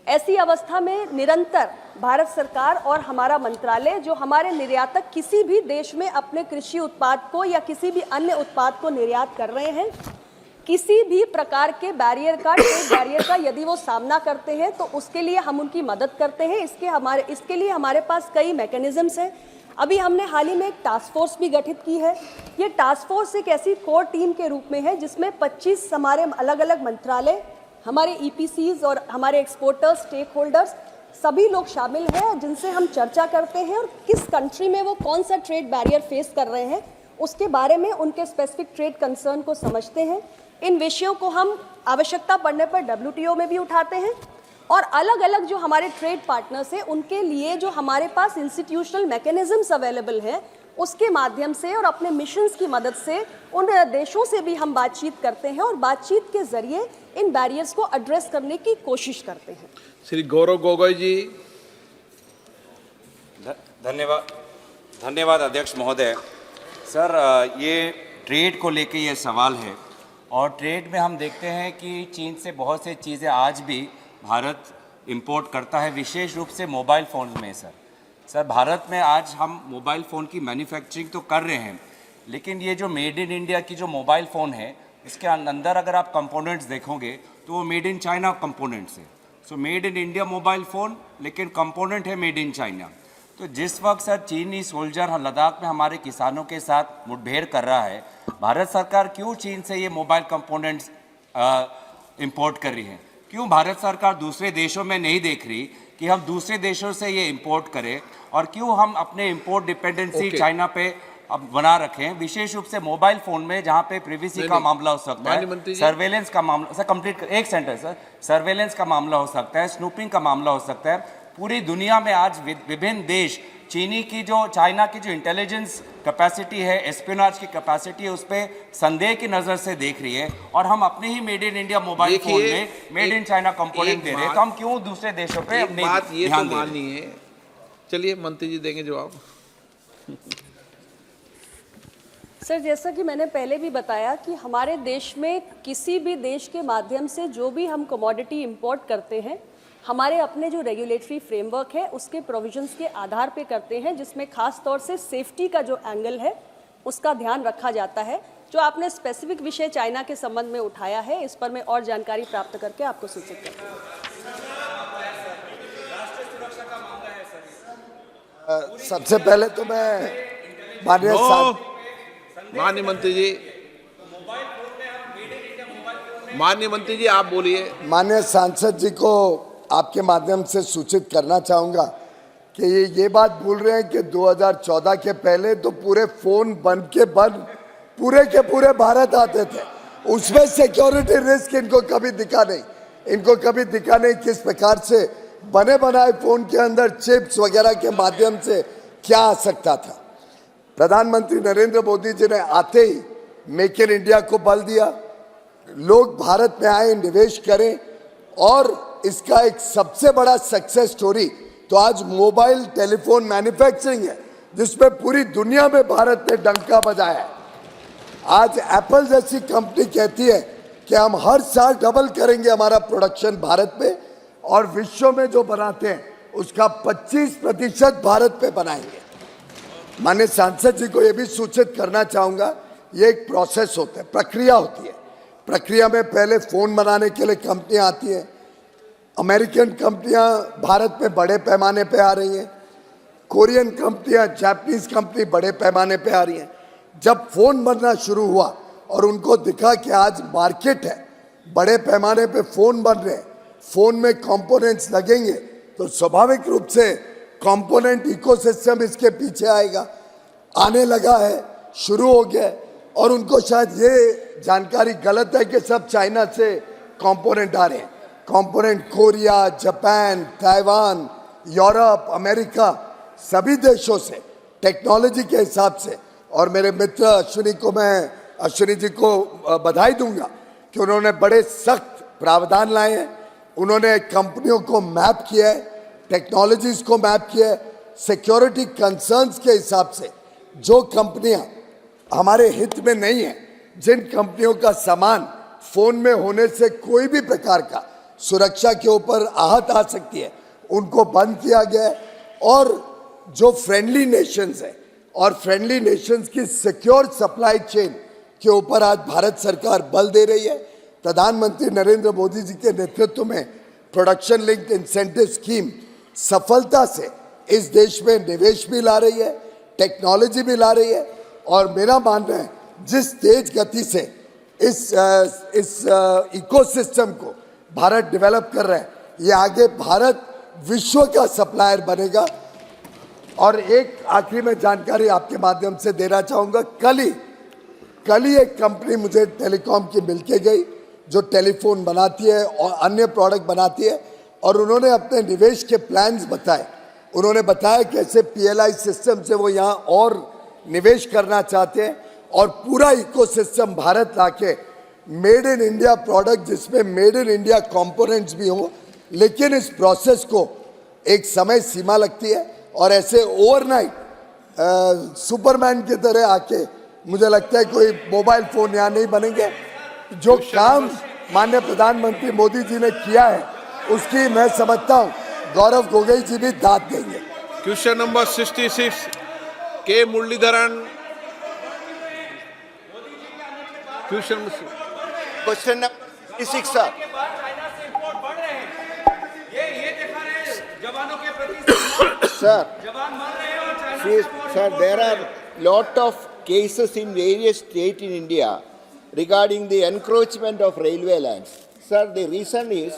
ऐसी अवस्था में निरंतर भारत सरकार और हमारा मंत्रालय जो हमारे निर्यातक किसी भी देश में अपने कृषि उत्पाद को या किसी भी अन्य उत्पाद को निर्यात कर रहे हैं, किसी भी प्रकार के बैरियर का, ट्रेड बैरियर का यदि वो सामना करते हैं तो उसके लिए हम उनकी मदद करते हैं. इसके लिए हमारे पास कई मैकेनिज्म्स हैं. अभी हमने हाल ही में एक टास्क फोर्स भी गठित की है. ये टास्क फोर्स एक ऐसी कोर टीम के रूप में है जिसमें 25 हमारे अलग अलग मंत्रालय, हमारे EPCs और हमारे एक्सपोर्टर्स, स्टेक होल्डर्स सभी लोग शामिल हैं, जिनसे हम चर्चा करते हैं और किस कंट्री में वो कौन सा ट्रेड बैरियर फेस कर रहे हैं उसके बारे में उनके स्पेसिफिक ट्रेड कंसर्न को समझते हैं. इन विषयों को हम आवश्यकता पड़ने पर WTO में भी उठाते हैं और अलग अलग जो हमारे ट्रेड पार्टनर्स हैं उनके लिए जो हमारे पास इंस्टीट्यूशनल मैकेनिज्म्स अवेलेबल हैं उसके माध्यम से और अपने मिशंस की मदद से उन देशों से भी हम बातचीत करते हैं और बातचीत के जरिए इन बैरियर्स को एड्रेस करने की कोशिश करते हैं. श्री गौरव गोगोई जी. धन्यवाद अध्यक्ष महोदय. सर, ये ट्रेड को लेके ये सवाल है। और ट्रेड में हम देखते हैं कि चीन से बहुत सी चीज़ें आज भी भारत इंपोर्ट करता है, विशेष रूप से मोबाइल फ़ोन में। सर भारत में आज हम मोबाइल फ़ोन की मैन्युफैक्चरिंग तो कर रहे हैं, लेकिन ये जो मेड इन इंडिया की जो मोबाइल फ़ोन है, इसके अंदर अगर आप कंपोनेंट्स देखोगे तो वो मेड इन चाइना कंपोनेंट्स है। So made in India mobile phone, लेकिन कंपोनेंट है मेड इन चाइना। तो जिस वक्त सर चीनी सोल्जर लद्दाख में हमारे किसानों के साथ मुठभेड़ कर रहा है, भारत सरकार क्यों चीन से ये मोबाइल कंपोनेंट्स इंपोर्ट कर रही है? क्यों भारत सरकार दूसरे देशों में नहीं देख रही कि हम दूसरे देशों से ये इंपोर्ट करें, और क्यों हम अपने इंपोर्ट डिपेंडेंसी चाइना पे अब बना रखें, विशेष रूप से मोबाइल फोन में, जहां पे प्रिवेसी का मामला हो सकता है, सर्वेलेंस का मामला, सर कंप्लीट एक सेंटेंस सर, सर्वेलेंस का मामला हो सकता है, स्नूपिंग का मामला हो सकता है। पूरी दुनिया में आज विभिन्न देश चाइना की जो इंटेलिजेंस कैपेसिटी है, एस्पियोनाज की कैपेसिटी है, उस पर संदेह की नजर से देख रही है, और हम अपने he made in India mobile phone में मेड इन चाइना कंपोनेंट दे रहे हैं, तो हम क्यों दूसरे देशों पे अपनी बात ये तो ध्यान दे रहे हैं? माननी है। चलिए मंत्री जी देंगे जवाब। सर, जैसा कि मैंने पहले भी बताया कि हमारे देश में किसी भी देश के माध्यम से जो भी हम कमोडिटी इंपोर्ट करते हैं, हमारे अपने जो रेगुलेटरी फ्रेमवर्क है उसके प्रोविजंस के आधार पे करते हैं, जिसमें खास तौर से सेफ्टी का जो एंगल है उसका ध्यान रखा जाता है। जो आपने स्पेसिफिक विषय चाइना के संबंध में उठाया है, इस पर मैं और जानकारी प्राप्त करके आपको सूचित करता हूँ। सबसे पहले तो मैं माननीय मंत्री जी आप बोलिए। माननीय सांसद जी को आपके माध्यम से सूचित करना चाहूँगा कि ये बात बोल रहे हैं कि 2014 के पहले तो पूरे फोन बंद के बंद पूरे के पूरे भारत आते थे, उसमें सिक्योरिटी रिस्क इनको कभी दिखा नहीं। इनको कभी दिखा नहीं किस प्रकार से बने बनाए फोन के अंदर चिप्स वगैरह के माध्यम से क्या आ सकता था। प्रधानमंत्री नरेंद्र मोदी जी ने आते ही मेक इन इंडिया को बल दिया, लोग भारत में आए, निवेश करें, और इसका एक सबसे बड़ा सक्सेस स्टोरी तो आज मोबाइल टेलीफोन मैन्युफैक्चरिंग है, जिसमें पूरी दुनिया में भारत ने डंका बजाया है। आज एप्पल जैसी कंपनी कहती है कि हम हर साल डबल करेंगे हमारा प्रोडक्शन भारत में, और विश्व में जो बनाते हैं उसका 25% भारत पे बनाएंगे। माननीय सांसद जी को यह भी सूचित करना चाहूँगा, ये एक प्रोसेस होता है, प्रक्रिया होती है। प्रक्रिया में पहले फ़ोन बनाने के लिए कंपनियाँ आती हैं, अमेरिकन कंपनियाँ भारत में बड़े पैमाने पे आ रही हैं, कोरियन कंपनियाँ, जापानीज़ कंपनी बड़े पैमाने पे आ रही हैं। जब फ़ोन बनना शुरू हुआ और उनको दिखा कि आज मार्केट है, बड़े पैमाने पे फ़ोन बन रहे हैं, फ़ोन में कंपोनेंट्स लगेंगे, तो स्वाभाविक रूप से कंपोनेंट इकोसिस्टम इसके पीछे आएगा, आने लगा है, शुरू हो गया। और उनको शायद ये जानकारी गलत है कि सब चाइना से कंपोनेंट आ रहे हैं। Component Korea, Japan, Taiwan, Europe, America, सभी देशों से टेक्नोलॉजी के हिसाब से। और मेरे मित्र अश्विनी जी को बधाई दूंगा कि उन्होंने बड़े सख्त प्रावधान लाए हैं। उन्होंने कंपनियों को मैप किया है, टेक्नोलॉजीज को मैप किया है, सिक्योरिटी कंसर्न्स के हिसाब से जो कंपनियां हमारे हित में नहीं है, जिन कंपनियों का सामान फोन में होने से कोई भी प्रकार का सुरक्षा के ऊपर आहत आ सकती है, उनको बंद किया गया है। और जो फ्रेंडली नेशंस है और फ्रेंडली नेशंस की सिक्योर सप्लाई चेन के ऊपर आज भारत सरकार बल दे रही है। प्रधानमंत्री नरेंद्र मोदी जी के नेतृत्व में प्रोडक्शन लिंक्ड इंसेंटिव स्कीम सफलता से इस देश में निवेश भी ला रही है, टेक्नोलॉजी भी ला रही है। और मेरा मानना है जिस तेज गति से इस इकोसिस्टम को भारत डेवलप कर रहा है, ये आगे भारत विश्व का सप्लायर बनेगा। और एक आखिरी में जानकारी आपके माध्यम से देना चाहूँगा, कल ही एक कंपनी मुझे टेलीकॉम की मिलके गई जो टेलीफोन बनाती है और अन्य प्रोडक्ट बनाती है, और उन्होंने अपने निवेश के प्लान्स बताए। उन्होंने बताया कैसे PLI सिस्टम से वो यहाँ और निवेश करना चाहते हैं, और पूरा इकोसिस्टम भारत लाके मेड इन इंडिया प्रोडक्ट, जिसमें मेड इन इंडिया कंपोनेंट्स भी हो। लेकिन इस प्रोसेस को एक समय सीमा लगती है, और ऐसे ओवरनाइट सुपरमैन की तरह आके मुझे लगता है कोई मोबाइल फोन यहाँ नहीं बनेंगे। जो काम माननीय प्रधानमंत्री मोदी जी ने किया है उसकी मैं समझता हूँ गौरव गोगोई जी भी दाद देंगे। Question number 66 K Muraleedharan. Question number 66 sir. Sir, there are lot of cases in various states in India regarding the encroachment of railway lands. Sir, the reason is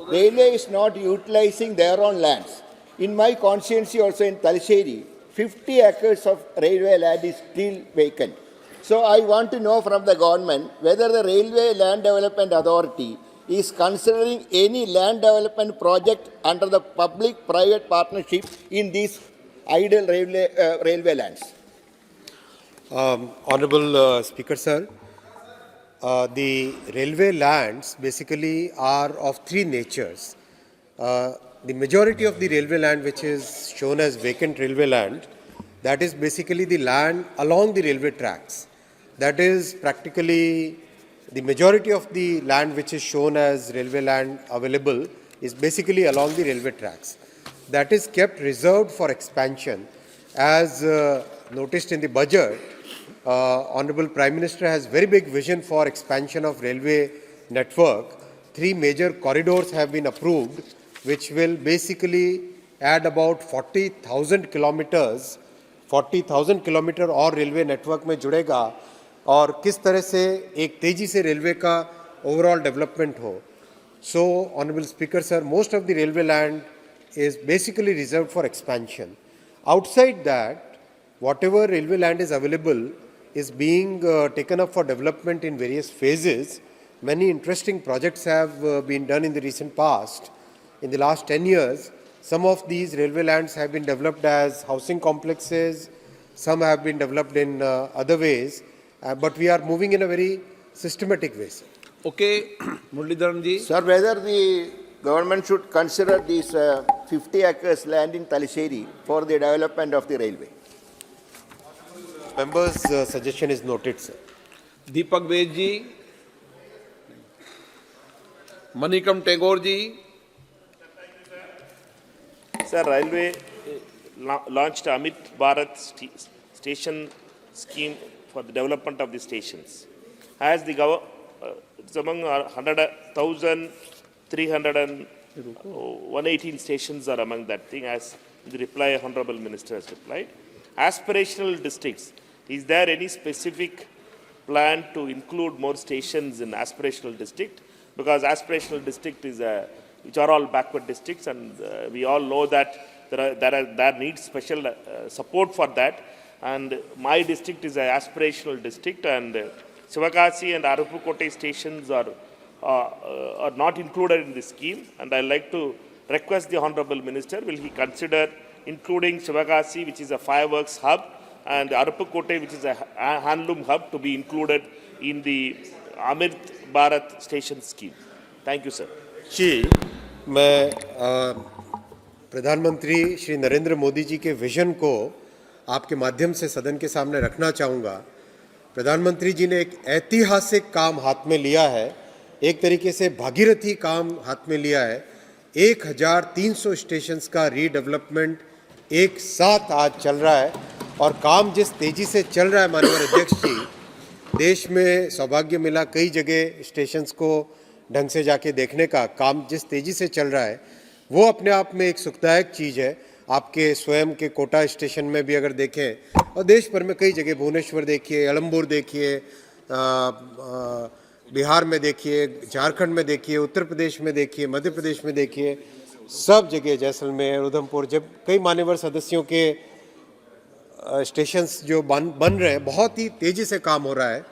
railway is not utilizing their own lands. In my constituency also in Talasheri, 50 acres of railway land is still vacant. So I want to know from the government whether the Railway Land Development Authority is considering any land development project under the public-private partnership in these idle railway lands. Honorable Speaker, sir, the railway lands basically are of three natures. The majority of the railway land which is shown as vacant railway land, that is basically the land along the railway tracks. That is practically the majority of the land which is shown as railway land available is basically along the railway tracks. That is kept reserved for expansion. As noticed in the budget, Honorable Prime Minister has very big vision for expansion of railway network. 3 major corridors have been approved, which will basically add about 40,000 kilometers. 40,000 kilometre और रेलवे नेटवर्क में जुड़ेगा और किस तरह से एक तेजी से रेलवे का ओवरऑल डेवलपमेंट हो. So, Honorable Speaker, sir, most of the railway land is basically reserved for expansion. Outside that, whatever railway land is available is being taken up for development in various phases. Many interesting projects have been done in the recent past. In the last 10 years, some of these railway lands have been developed as housing complexes, some have been developed in other ways, but we are moving in a very systematic way, sir. Okay, Muralidharan ji. Sir, whether the government should consider these 50 acres land in Talasheri for the development of the railway. Members' suggestion is noted, sir. Deepak Ved ji. Manikam Tagore ji. Sir, Railway launched Amit Bharat station scheme for the development of the stations. As the it's among 118 stations are among that thing, as the reply Honorable Minister has replied. Aspirational districts, is there any specific plan to include more stations in aspirational district? Because aspirational district is which are all backward districts, and we all know that there needs special support for that. And my district is an aspirational district, and Sivakasi and Arupukote stations are not included in this scheme. And I'd like to request the Honorable Minister, will he consider including Sivakasi, which is a fireworks hub, and Arupukote, which is a handloom hub, to be included in the Amit Bharat station scheme? Thank you, sir. जी, मैं प्रधानमंत्री श्री नरेंद्र मोदी जी के विजन को आपके माध्यम से सदन के सामने रखना चाहूँगा. प्रधानमंत्री जी ने एक ऐतिहासिक काम हाथ में लिया है, एक तरीके से भागीरथी काम हाथ में लिया है. 1300 स्टेशंस का रीडेवलपमेंट एक साथ आज चल रहा है और काम जिस तेजी से चल रहा है माननीय अध्यक्ष जी, देश में सौभाग्य मिला कई जगह स्टेशंस को ढंग से जाके देखने का. काम जिस तेजी से चल रहा है वो अपने आप में एक सुखदायक चीज़ है. आपके स्वयं के कोटा स्टेशन में भी अगर देखें और देश भर में कई जगह, भुवनेश्वर देखिए, अलम्बुर देखिए, बिहार में देखिए, झारखंड में देखिए, उत्तर प्रदेश में देखिए, मध्य प्रदेश में देखिए, सब जगह जैसलमेर, उधमपुर, जब कई मान्यवर सदस्यों के स्टेशंस जो बन रहे हैं, बहुत ही तेज़ी से काम हो रहा है.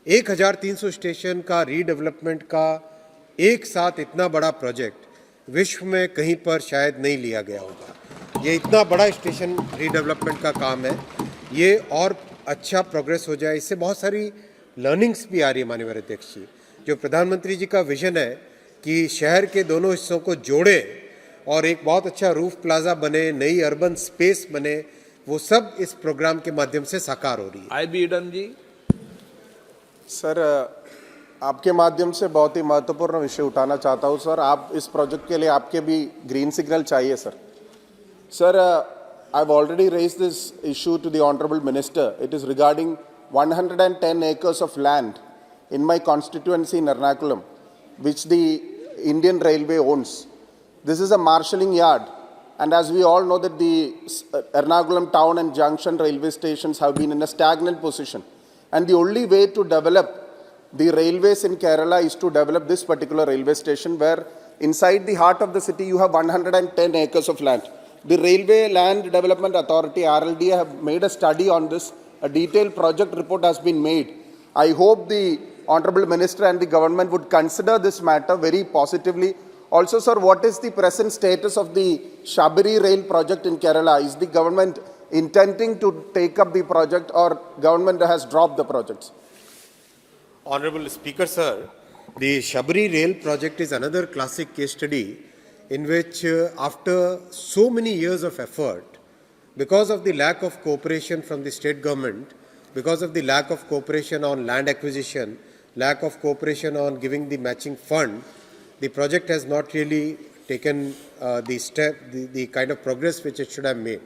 1300 स्टेशन का रीडेवलपमेंट का एक साथ इतना बड़ा प्रोजेक्ट विश्व में कहीं पर शायद नहीं लिया गया होगा. ये इतना बड़ा स्टेशन रीडेवलपमेंट का काम है, ये और अच्छा प्रोग्रेस हो जाए, इससे बहुत सारी लर्निंग्स भी आ रही है. माननीय अध्यक्ष जी, जो प्रधानमंत्री जी का विजन है कि शहर के दोनों हिस्सों को जोड़े और एक बहुत अच्छा रूफ प्लाजा बने, नई अर्बन स्पेस बने, वो सब इस प्रोग्राम के माध्यम से साकार हो रही है. IB Eden जी. सर, आपके माध्यम से बहुत ही महत्वपूर्ण विषय उठाना चाहता हूं सर। आप इस प्रोजेक्ट के लिए आपके भी ग्रीन सिग्नल चाहिए sir. Sir, I've already raised this issue to the Honorable Minister. It is regarding 110 acres of land in my constituency in Ernakulam, which the Indian Railway owns. This is a marshalling yard, and as we all know that the Ernakulam town and junction railway stations have been in a stagnant position. And the only way to develop the railways in Kerala is to develop this particular railway station, where inside the heart of the city you have 110 acres of land. The Railway Land Development Authority, RLD, have made a study on this. A detailed project report has been made. I hope the Honorable Minister and the government would consider this matter very positively. Also, sir, what is the present status of the Shabari Rail project in Kerala? Is the government intending to take up the project, or government has dropped the projects? Honorable Speaker, sir, the Shabari Rail project is another classic case study in which after so many years of effort, because of the lack of cooperation from the state government, because of the lack of cooperation on land acquisition, lack of cooperation on giving the matching fund, the project has not really taken the kind of progress which it should have made.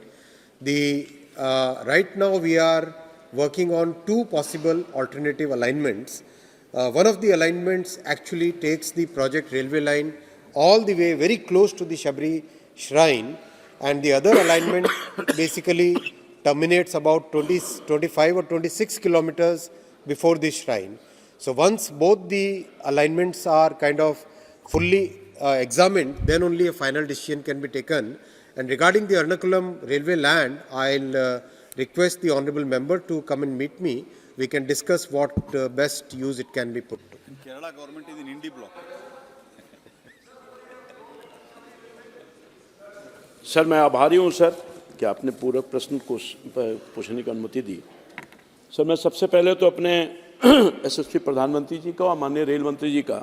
Right now we are working on two possible alternative alignments. One of the alignments actually takes the project railway line all the way very close to the Shabari shrine, and the other alignment basically terminates about 25 or 26 kilometers before the shrine. So once both the alignments are kind of fully examined, then only a final decision can be taken. And regarding the Ernakulam railway land, I'll request the honorable member to come and meet me. We can discuss what best use it can be put to. Kerala government is in Indie block. Sir, मैं आभारी हूं सर कि आपने पूरा प्रश्न को पूछने की अनुमति दी। सर, मैं सबसे पहले तो अपने यशस्वी प्रधानमंत्री जी का और माननीय रेल मंत्री जी का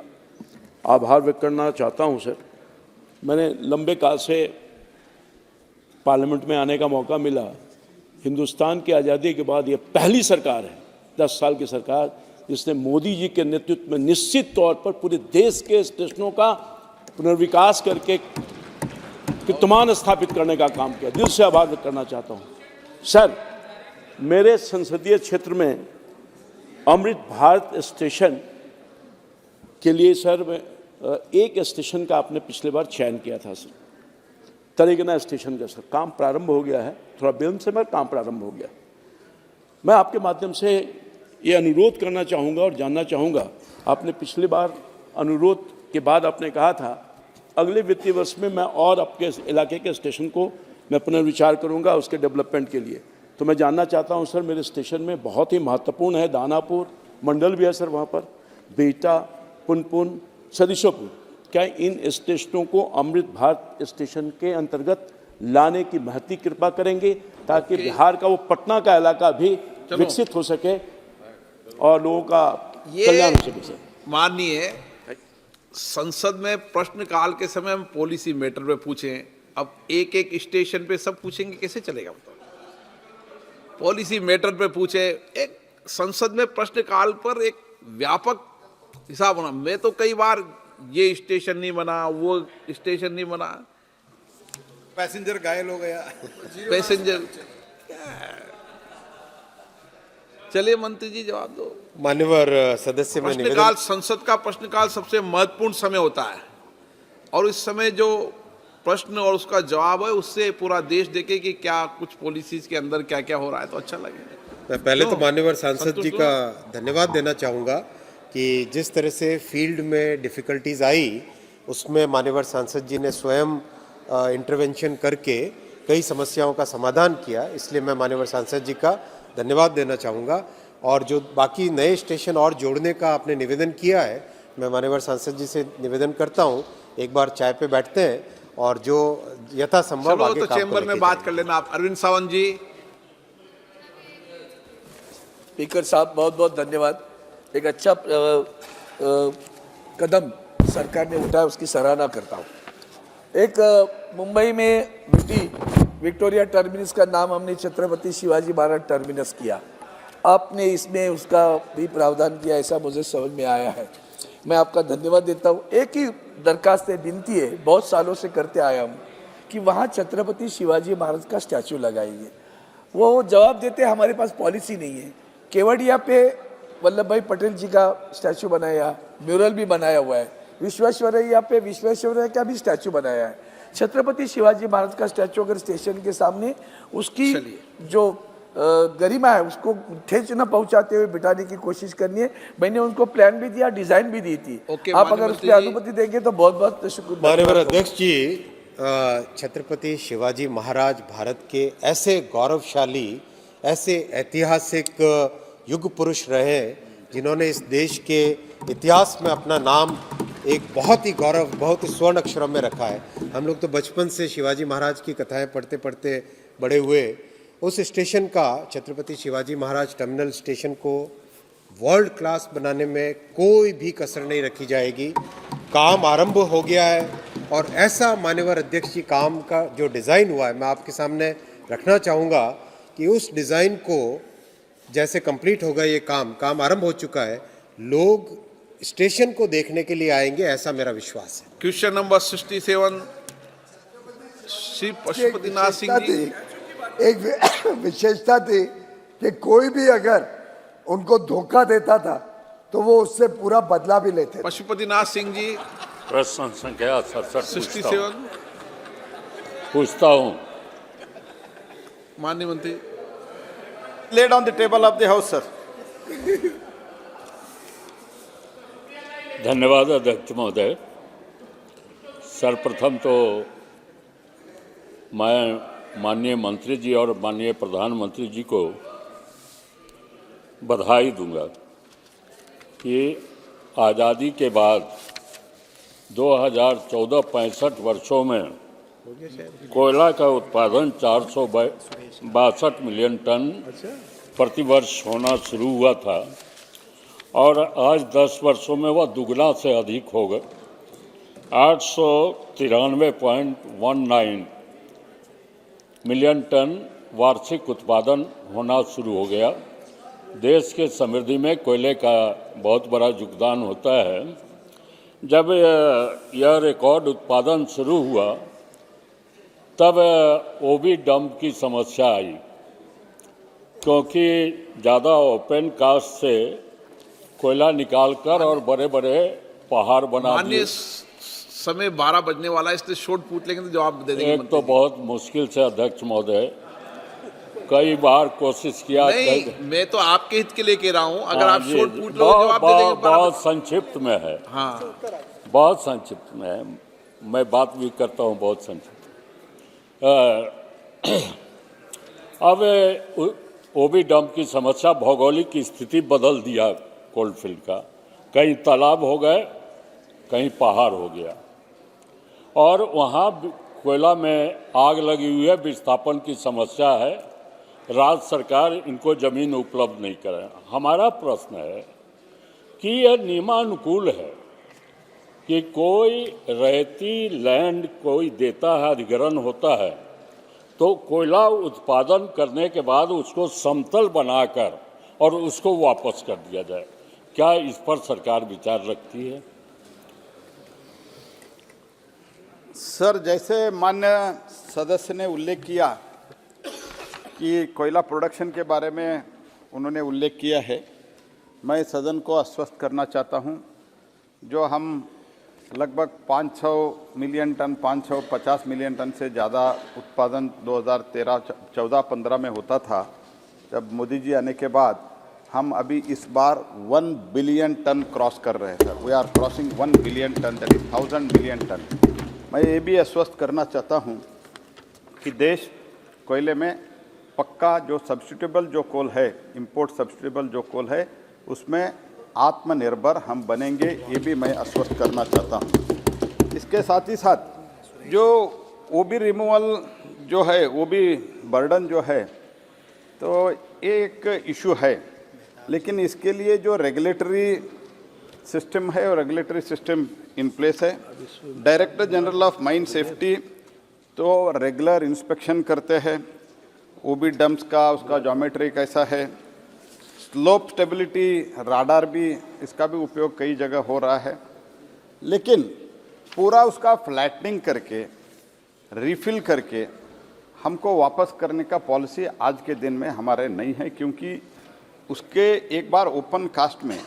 आभार व्यक्त करना चाहता हूं। सर, मैंने लंबे काल से पार्लियामेंट में आने का मौका मिला। हिंदुस्तान की आज़ादी के बाद ये पहली सरकार है, 10 साल की सरकार, जिसने मोदी जी के नेतृत्व में निश्चित तौर पर पूरे देश के स्टेशनों का पुनर्विकास करके कीर्तिमान स्थापित करने का काम किया। दिल से आभार व्यक्त करना चाहता हूँ। सर, मेरे संसदीय क्षेत्र में अमृत भारत स्टेशन के लिए सर एक स्टेशन का आपने पिछले बार चयन किया था सर, तरेगना स्टेशन का। सर, काम प्रारंभ हो गया है, थोड़ा विलंब से मगर काम प्रारंभ हो गया। मैं आपके माध्यम से ये अनुरोध करना चाहूँगा और जानना चाहूँगा, आपने पिछली बार अनुरोध के बाद आपने कहा था अगले वित्तीय वर्ष में मैं और आपके इलाके के स्टेशन को मैं पुनर्विचार करूंगा उसके डेवलपमेंट के लिए। तो मैं जानना चाहता हूं सर, मेरे स्टेशन में बहुत ही महत्वपूर्ण है दानापुर मंडल भी है सर, वहाँ पर बेटा, पुनपुन, सदिशोपुर, क्या इन स्टेशनों को अमृत भारत स्टेशन के अंतर्गत लाने की महती कृपा करेंगे ताकि बिहार का वो पटना का इलाका भी विकसित हो सके और लोगों का कल्याण हो सके। सर, माननीय संसद में प्रश्नकाल के समय हम पॉलिसी मैटर पे पूछें, अब एक एक स्टेशन पे सब पूछेंगे, कैसे चलेगा बताओ? पॉलिसी मैटर पे पूछे, एक संसद में प्रश्नकाल पर एक व्यापक हिसाब होना। मैं तो कई बार ये स्टेशन नहीं बना, वो स्टेशन नहीं बना, पैसेंजर घायल हो गया, पैसेंजर। चलिए मंत्री जी जवाब दो। मान्यवर सदस्य, में प्रश्नकाल, संसद का प्रश्नकाल सबसे महत्वपूर्ण समय होता है और इस समय जो प्रश्न और उसका जवाब है उससे पूरा देश देखे कि क्या कुछ पॉलिसीज के अंदर क्या क्या हो रहा है, तो अच्छा लगेगा। मैं पहले तो मान्यवर सांसद जी का धन्यवाद देना चाहूँगा कि जिस तरह से फील्ड में डिफ़िकल्टीज आई उसमें मान्यवर सांसद जी ने स्वयं इंटरवेंशन करके कई समस्याओं का समाधान किया, इसलिए मैं मान्यवर सांसद जी का धन्यवाद देना चाहूँगा। और जो बाकी नए स्टेशन और जोड़ने का आपने निवेदन किया है, मैं माननीय सांसद जी से निवेदन करता हूँ एक बार चाय पे बैठते हैं और जो यथासंभव आगे तो चैम्बर में बात कर लेना। आप अरविंद सावंत जी। स्पीकर साहब, बहुत बहुत धन्यवाद। एक अच्छा कदम सरकार ने उठाया, उसकी सराहना करता हूँ। एक मुंबई में विक्टोरिया टर्मिनस का नाम हमने छत्रपति शिवाजी महाराज टर्मिनस किया। आपने इसमें उसका भी प्रावधान किया, ऐसा मुझे समझ में आया है। मैं आपका धन्यवाद देता हूँ। एक ही दरखास्त है, विनती है, बहुत सालों से करते आया हूँ कि वहाँ छत्रपति शिवाजी महाराज का स्टैचू लगाइए। वो जवाब देते हमारे पास पॉलिसी नहीं है। केवड़िया पे वल्लभ भाई पटेल जी का स्टैचू बनाया, म्यूरल भी बनाया हुआ है। विश्वेश्वरैया पे विश्वेश्वरैया का भी स्टैचू बनाया है। छत्रपति शिवाजी महाराज का स्टैचू अगर स्टेशन के सामने, उसकी जो गरिमा है उसको ठेस न पहुंचाते हुए बिठाने की कोशिश करनी है। मैंने उनको प्लान भी दिया, डिजाइन भी दी थी। आप अगर उस पर अनुमति देंगे तो बहुत बहुत शुक्रिया। माननीय अध्यक्ष जी, छत्रपति शिवाजी महाराज भारत के ऐसे गौरवशाली, ऐसे ऐतिहासिक युग पुरुष रहे जिन्होंने इस देश के इतिहास में अपना नाम एक बहुत ही गौरव, बहुत ही स्वर्ण अक्षरों में रखा है। हम लोग तो बचपन से शिवाजी महाराज की कथाएं पढ़ते पढ़ते बड़े हुए। उस स्टेशन का, छत्रपति शिवाजी महाराज टर्मिनल स्टेशन को वर्ल्ड क्लास बनाने में कोई भी कसर नहीं रखी जाएगी। काम आरंभ हो गया है और ऐसा मान्यवर अध्यक्ष जी काम का जो डिज़ाइन हुआ है, मैं आपके सामने रखना चाहूँगा कि उस डिज़ाइन को जैसे कंप्लीट होगा ये काम आरंभ हो चुका है, लोग स्टेशन को देखने के लिए आएंगे, ऐसा मेरा विश्वास है। Question number 67 Shri Pashupatinath Singh ji. एक विशेषता थी कि कोई भी अगर उनको धोखा देता था तो वो उससे पूरा बदला भी लेते थे। पशुपतिनाथ सिंह जी, प्रश्न संख्या 67 पूछता हूँ। माननीय मंत्री, laid on the table of the house, sir. धन्यवाद अध्यक्ष महोदय। सर्वप्रथम तो मैं माननीय मंत्री जी और माननीय प्रधानमंत्री जी को बधाई दूंगा कि आज़ादी के बाद 2014-65 वर्षों में कोयला का उत्पादन 462 मिलियन टन प्रतिवर्ष होना शुरू हुआ था और आज 10 वर्षों में वह दुगना से अधिक हो गए। 893.19 मिलियन टन वार्षिक उत्पादन होना शुरू हो गया। देश के समृद्धि में कोयले का बहुत बड़ा योगदान होता है। जब यह रिकॉर्ड उत्पादन शुरू हुआ तब ओबी डंप की समस्या आई, क्योंकि ज़्यादा ओपन कास्ट से कोयला निकालकर और बड़े बड़े पहाड़ बना दिए। समय 12 बजने वाला है, इसलिए शॉर्ट पूछ लेंगे तो जवाब दे देंगे। एक तो बहुत मुश्किल से अध्यक्ष महोदय, कई बार कोशिश किया। नहीं, मैं तो आपके हित के लिए कह रहा हूं, अगर आप शॉर्ट पूछ लो जवाब दे देंगे। बहुत संक्षिप्त में है। हाँ, बहुत संक्षिप्त में है। मैं बात भी करता हूं बहुत संक्षिप्त। अब ओबी डंप की समस्या, भौगोलिक स्थिति बदल दिया कोलफील्ड का। कहीं तालाब हो गए, कहीं पहाड़ हो गया और वहाँ कोयला में आग लगी हुई है, विस्थापन की समस्या है। राज्य सरकार इनको जमीन उपलब्ध नहीं करे। हमारा प्रश्न है कि यह नियमानुकूल है कि कोई रहती लैंड कोई देता है, अधिग्रहण होता है, तो कोयला उत्पादन करने के बाद उसको समतल बनाकर और उसको वापस कर दिया जाए। क्या इस पर सरकार विचार रखती है? सर, जैसे मान्य सदस्य ने उल्लेख किया कि कोयला प्रोडक्शन के बारे में उन्होंने उल्लेख किया है, मैं सदन को आश्वस्त करना चाहता हूं, जो हम लगभग 500 मिलियन टन, 550 मिलियन टन से ज़्यादा उत्पादन 2013-14-15 में होता था। जब मोदी जी आने के बाद हम अभी इस बार 1 बिलियन टन क्रॉस कर रहे हैं sir. We are crossing 1 billion ton, that is 1000 million ton. मैं ये भी आश्वस्त करना चाहता हूँ कि देश कोयले में पक्का जो सब्स्टिट्यूएबल जो कोल है, इंपोर्ट सब्स्टिट्यूएबल जो कोल है, उसमें आत्मनिर्भर हम बनेंगे, ये भी मैं आश्वस्त करना चाहता हूँ। इसके साथ ही साथ जो ओबी रिमूवल जो है, ओबी बर्डन जो है, तो एक इशू है, लेकिन इसके लिए जो रेगुलेटरी सिस्टम है और रेगुलेटरी सिस्टम इन प्लेस है। Director general of mine safety तो रेगुलर इंस्पेक्शन करते हैं ओबी डम्प्स का, उसका ज्योमेट्री कैसा है, स्लोप स्टेबिलिटी राडार भी, इसका भी उपयोग कई जगह हो रहा है, लेकिन पूरा उसका फ्लैटनिंग करके रिफिल करके हमको वापस करने का पॉलिसी आज के दिन में हमारे नहीं है, क्योंकि उसके एक बार ओपन कास्ट में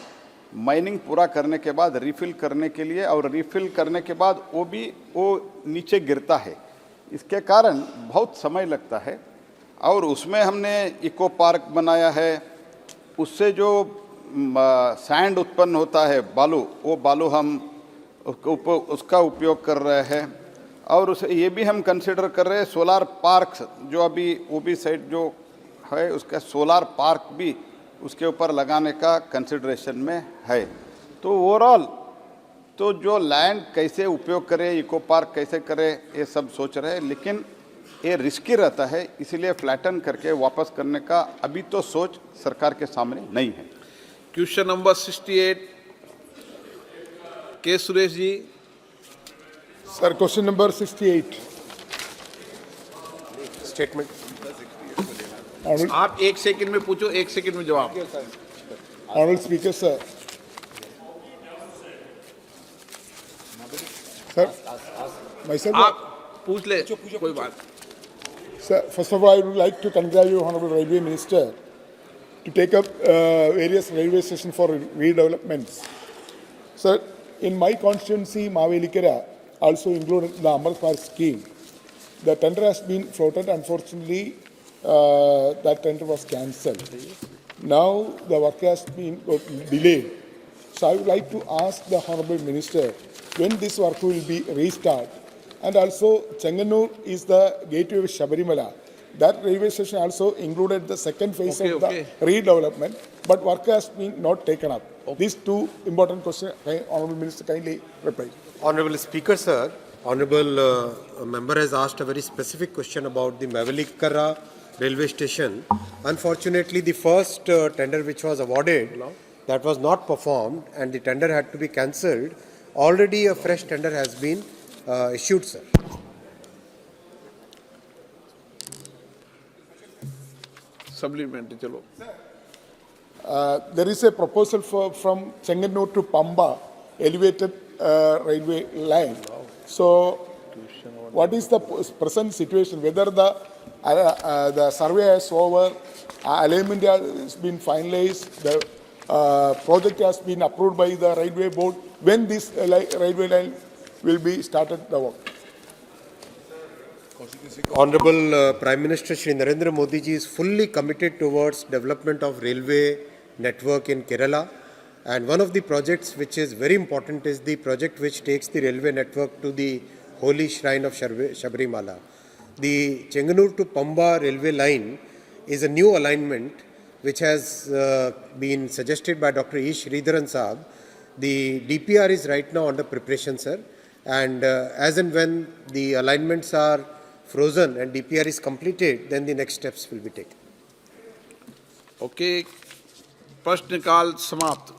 माइनिंग पूरा करने के बाद रिफिल करने के लिए, और रिफिल करने के बाद वो नीचे गिरता है, इसके कारण बहुत समय लगता है। और उसमें हमने इको पार्क बनाया है, उससे जो सैंड उत्पन्न होता है बालू, वो बालू हम उसका उपयोग कर रहे हैं। और उसे ये भी हम कंसिडर कर रहे हैं सोलार पार्क, जो अभी ओबी साइड जो है उसका सोलार पार्क भी उसके ऊपर लगाने का कंसिडरेशन में है। तो ओवरऑल तो जो लैंड कैसे उपयोग करें, इको पार्क कैसे करें, ये सब सोच रहे हैं, लेकिन ये रिस्की रहता है, इसलिए फ्लैटन करके वापस करने का अभी तो सोच सरकार के सामने नहीं है। Question number 68 K Suresh ji. Sir, question number 68। Statement. आप 1 सेकंड में पूछो, 1 सेकंड में जवाब। ऑनरेबल स्पीकर सर, myself, आप पूछ ले, कोई बात। Sir, first of all, I would like to congratulate Honorable Railway Minister to take up various railway stations for redevelopments. Sir, in my constituency, Mavelikara, also included the Amrit Park scheme. The tender has been floated. Unfortunately, that tender was cancelled. Now the work has been delayed. So I would like to ask the Honorable Minister when this work will be restarted. And also, Chenganur is the gateway of Shabarimala. That railway station also included the second phase of the redevelopment, but work has been not taken up. These two important questions, Honorable Minister kindly reply. Honorable Speaker, sir, Honorable member has asked a very specific question about the Mavelikara railway station. Unfortunately, the first tender which was awarded, that was not performed and the tender had to be cancelled. Already a fresh tender has been issued, sir. Supplementary, chalo. There is a proposal from Chenganur to Pamba, elevated railway line. So, what is the present situation? Whether the survey is over, alignment has been finalized, the project has been approved by the railway board. When this railway line will be started the work? Honorable Prime Minister Shri Narendra Modi ji is fully committed towards development of railway network in Kerala, and one of the projects which is very important is the project which takes the railway network to the holy shrine of Shabarimala. The Chenganur to Pamba railway line is a new alignment which has been suggested by Dr. E. Sridharan Saab. The DPR is right now under preparation, sir, and as and when the alignments are frozen and DPR is completed, then the next steps will be taken. Okay, प्रश्नकाल समाप्त।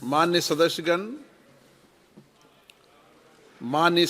माननीय सदस्यगण, माननीय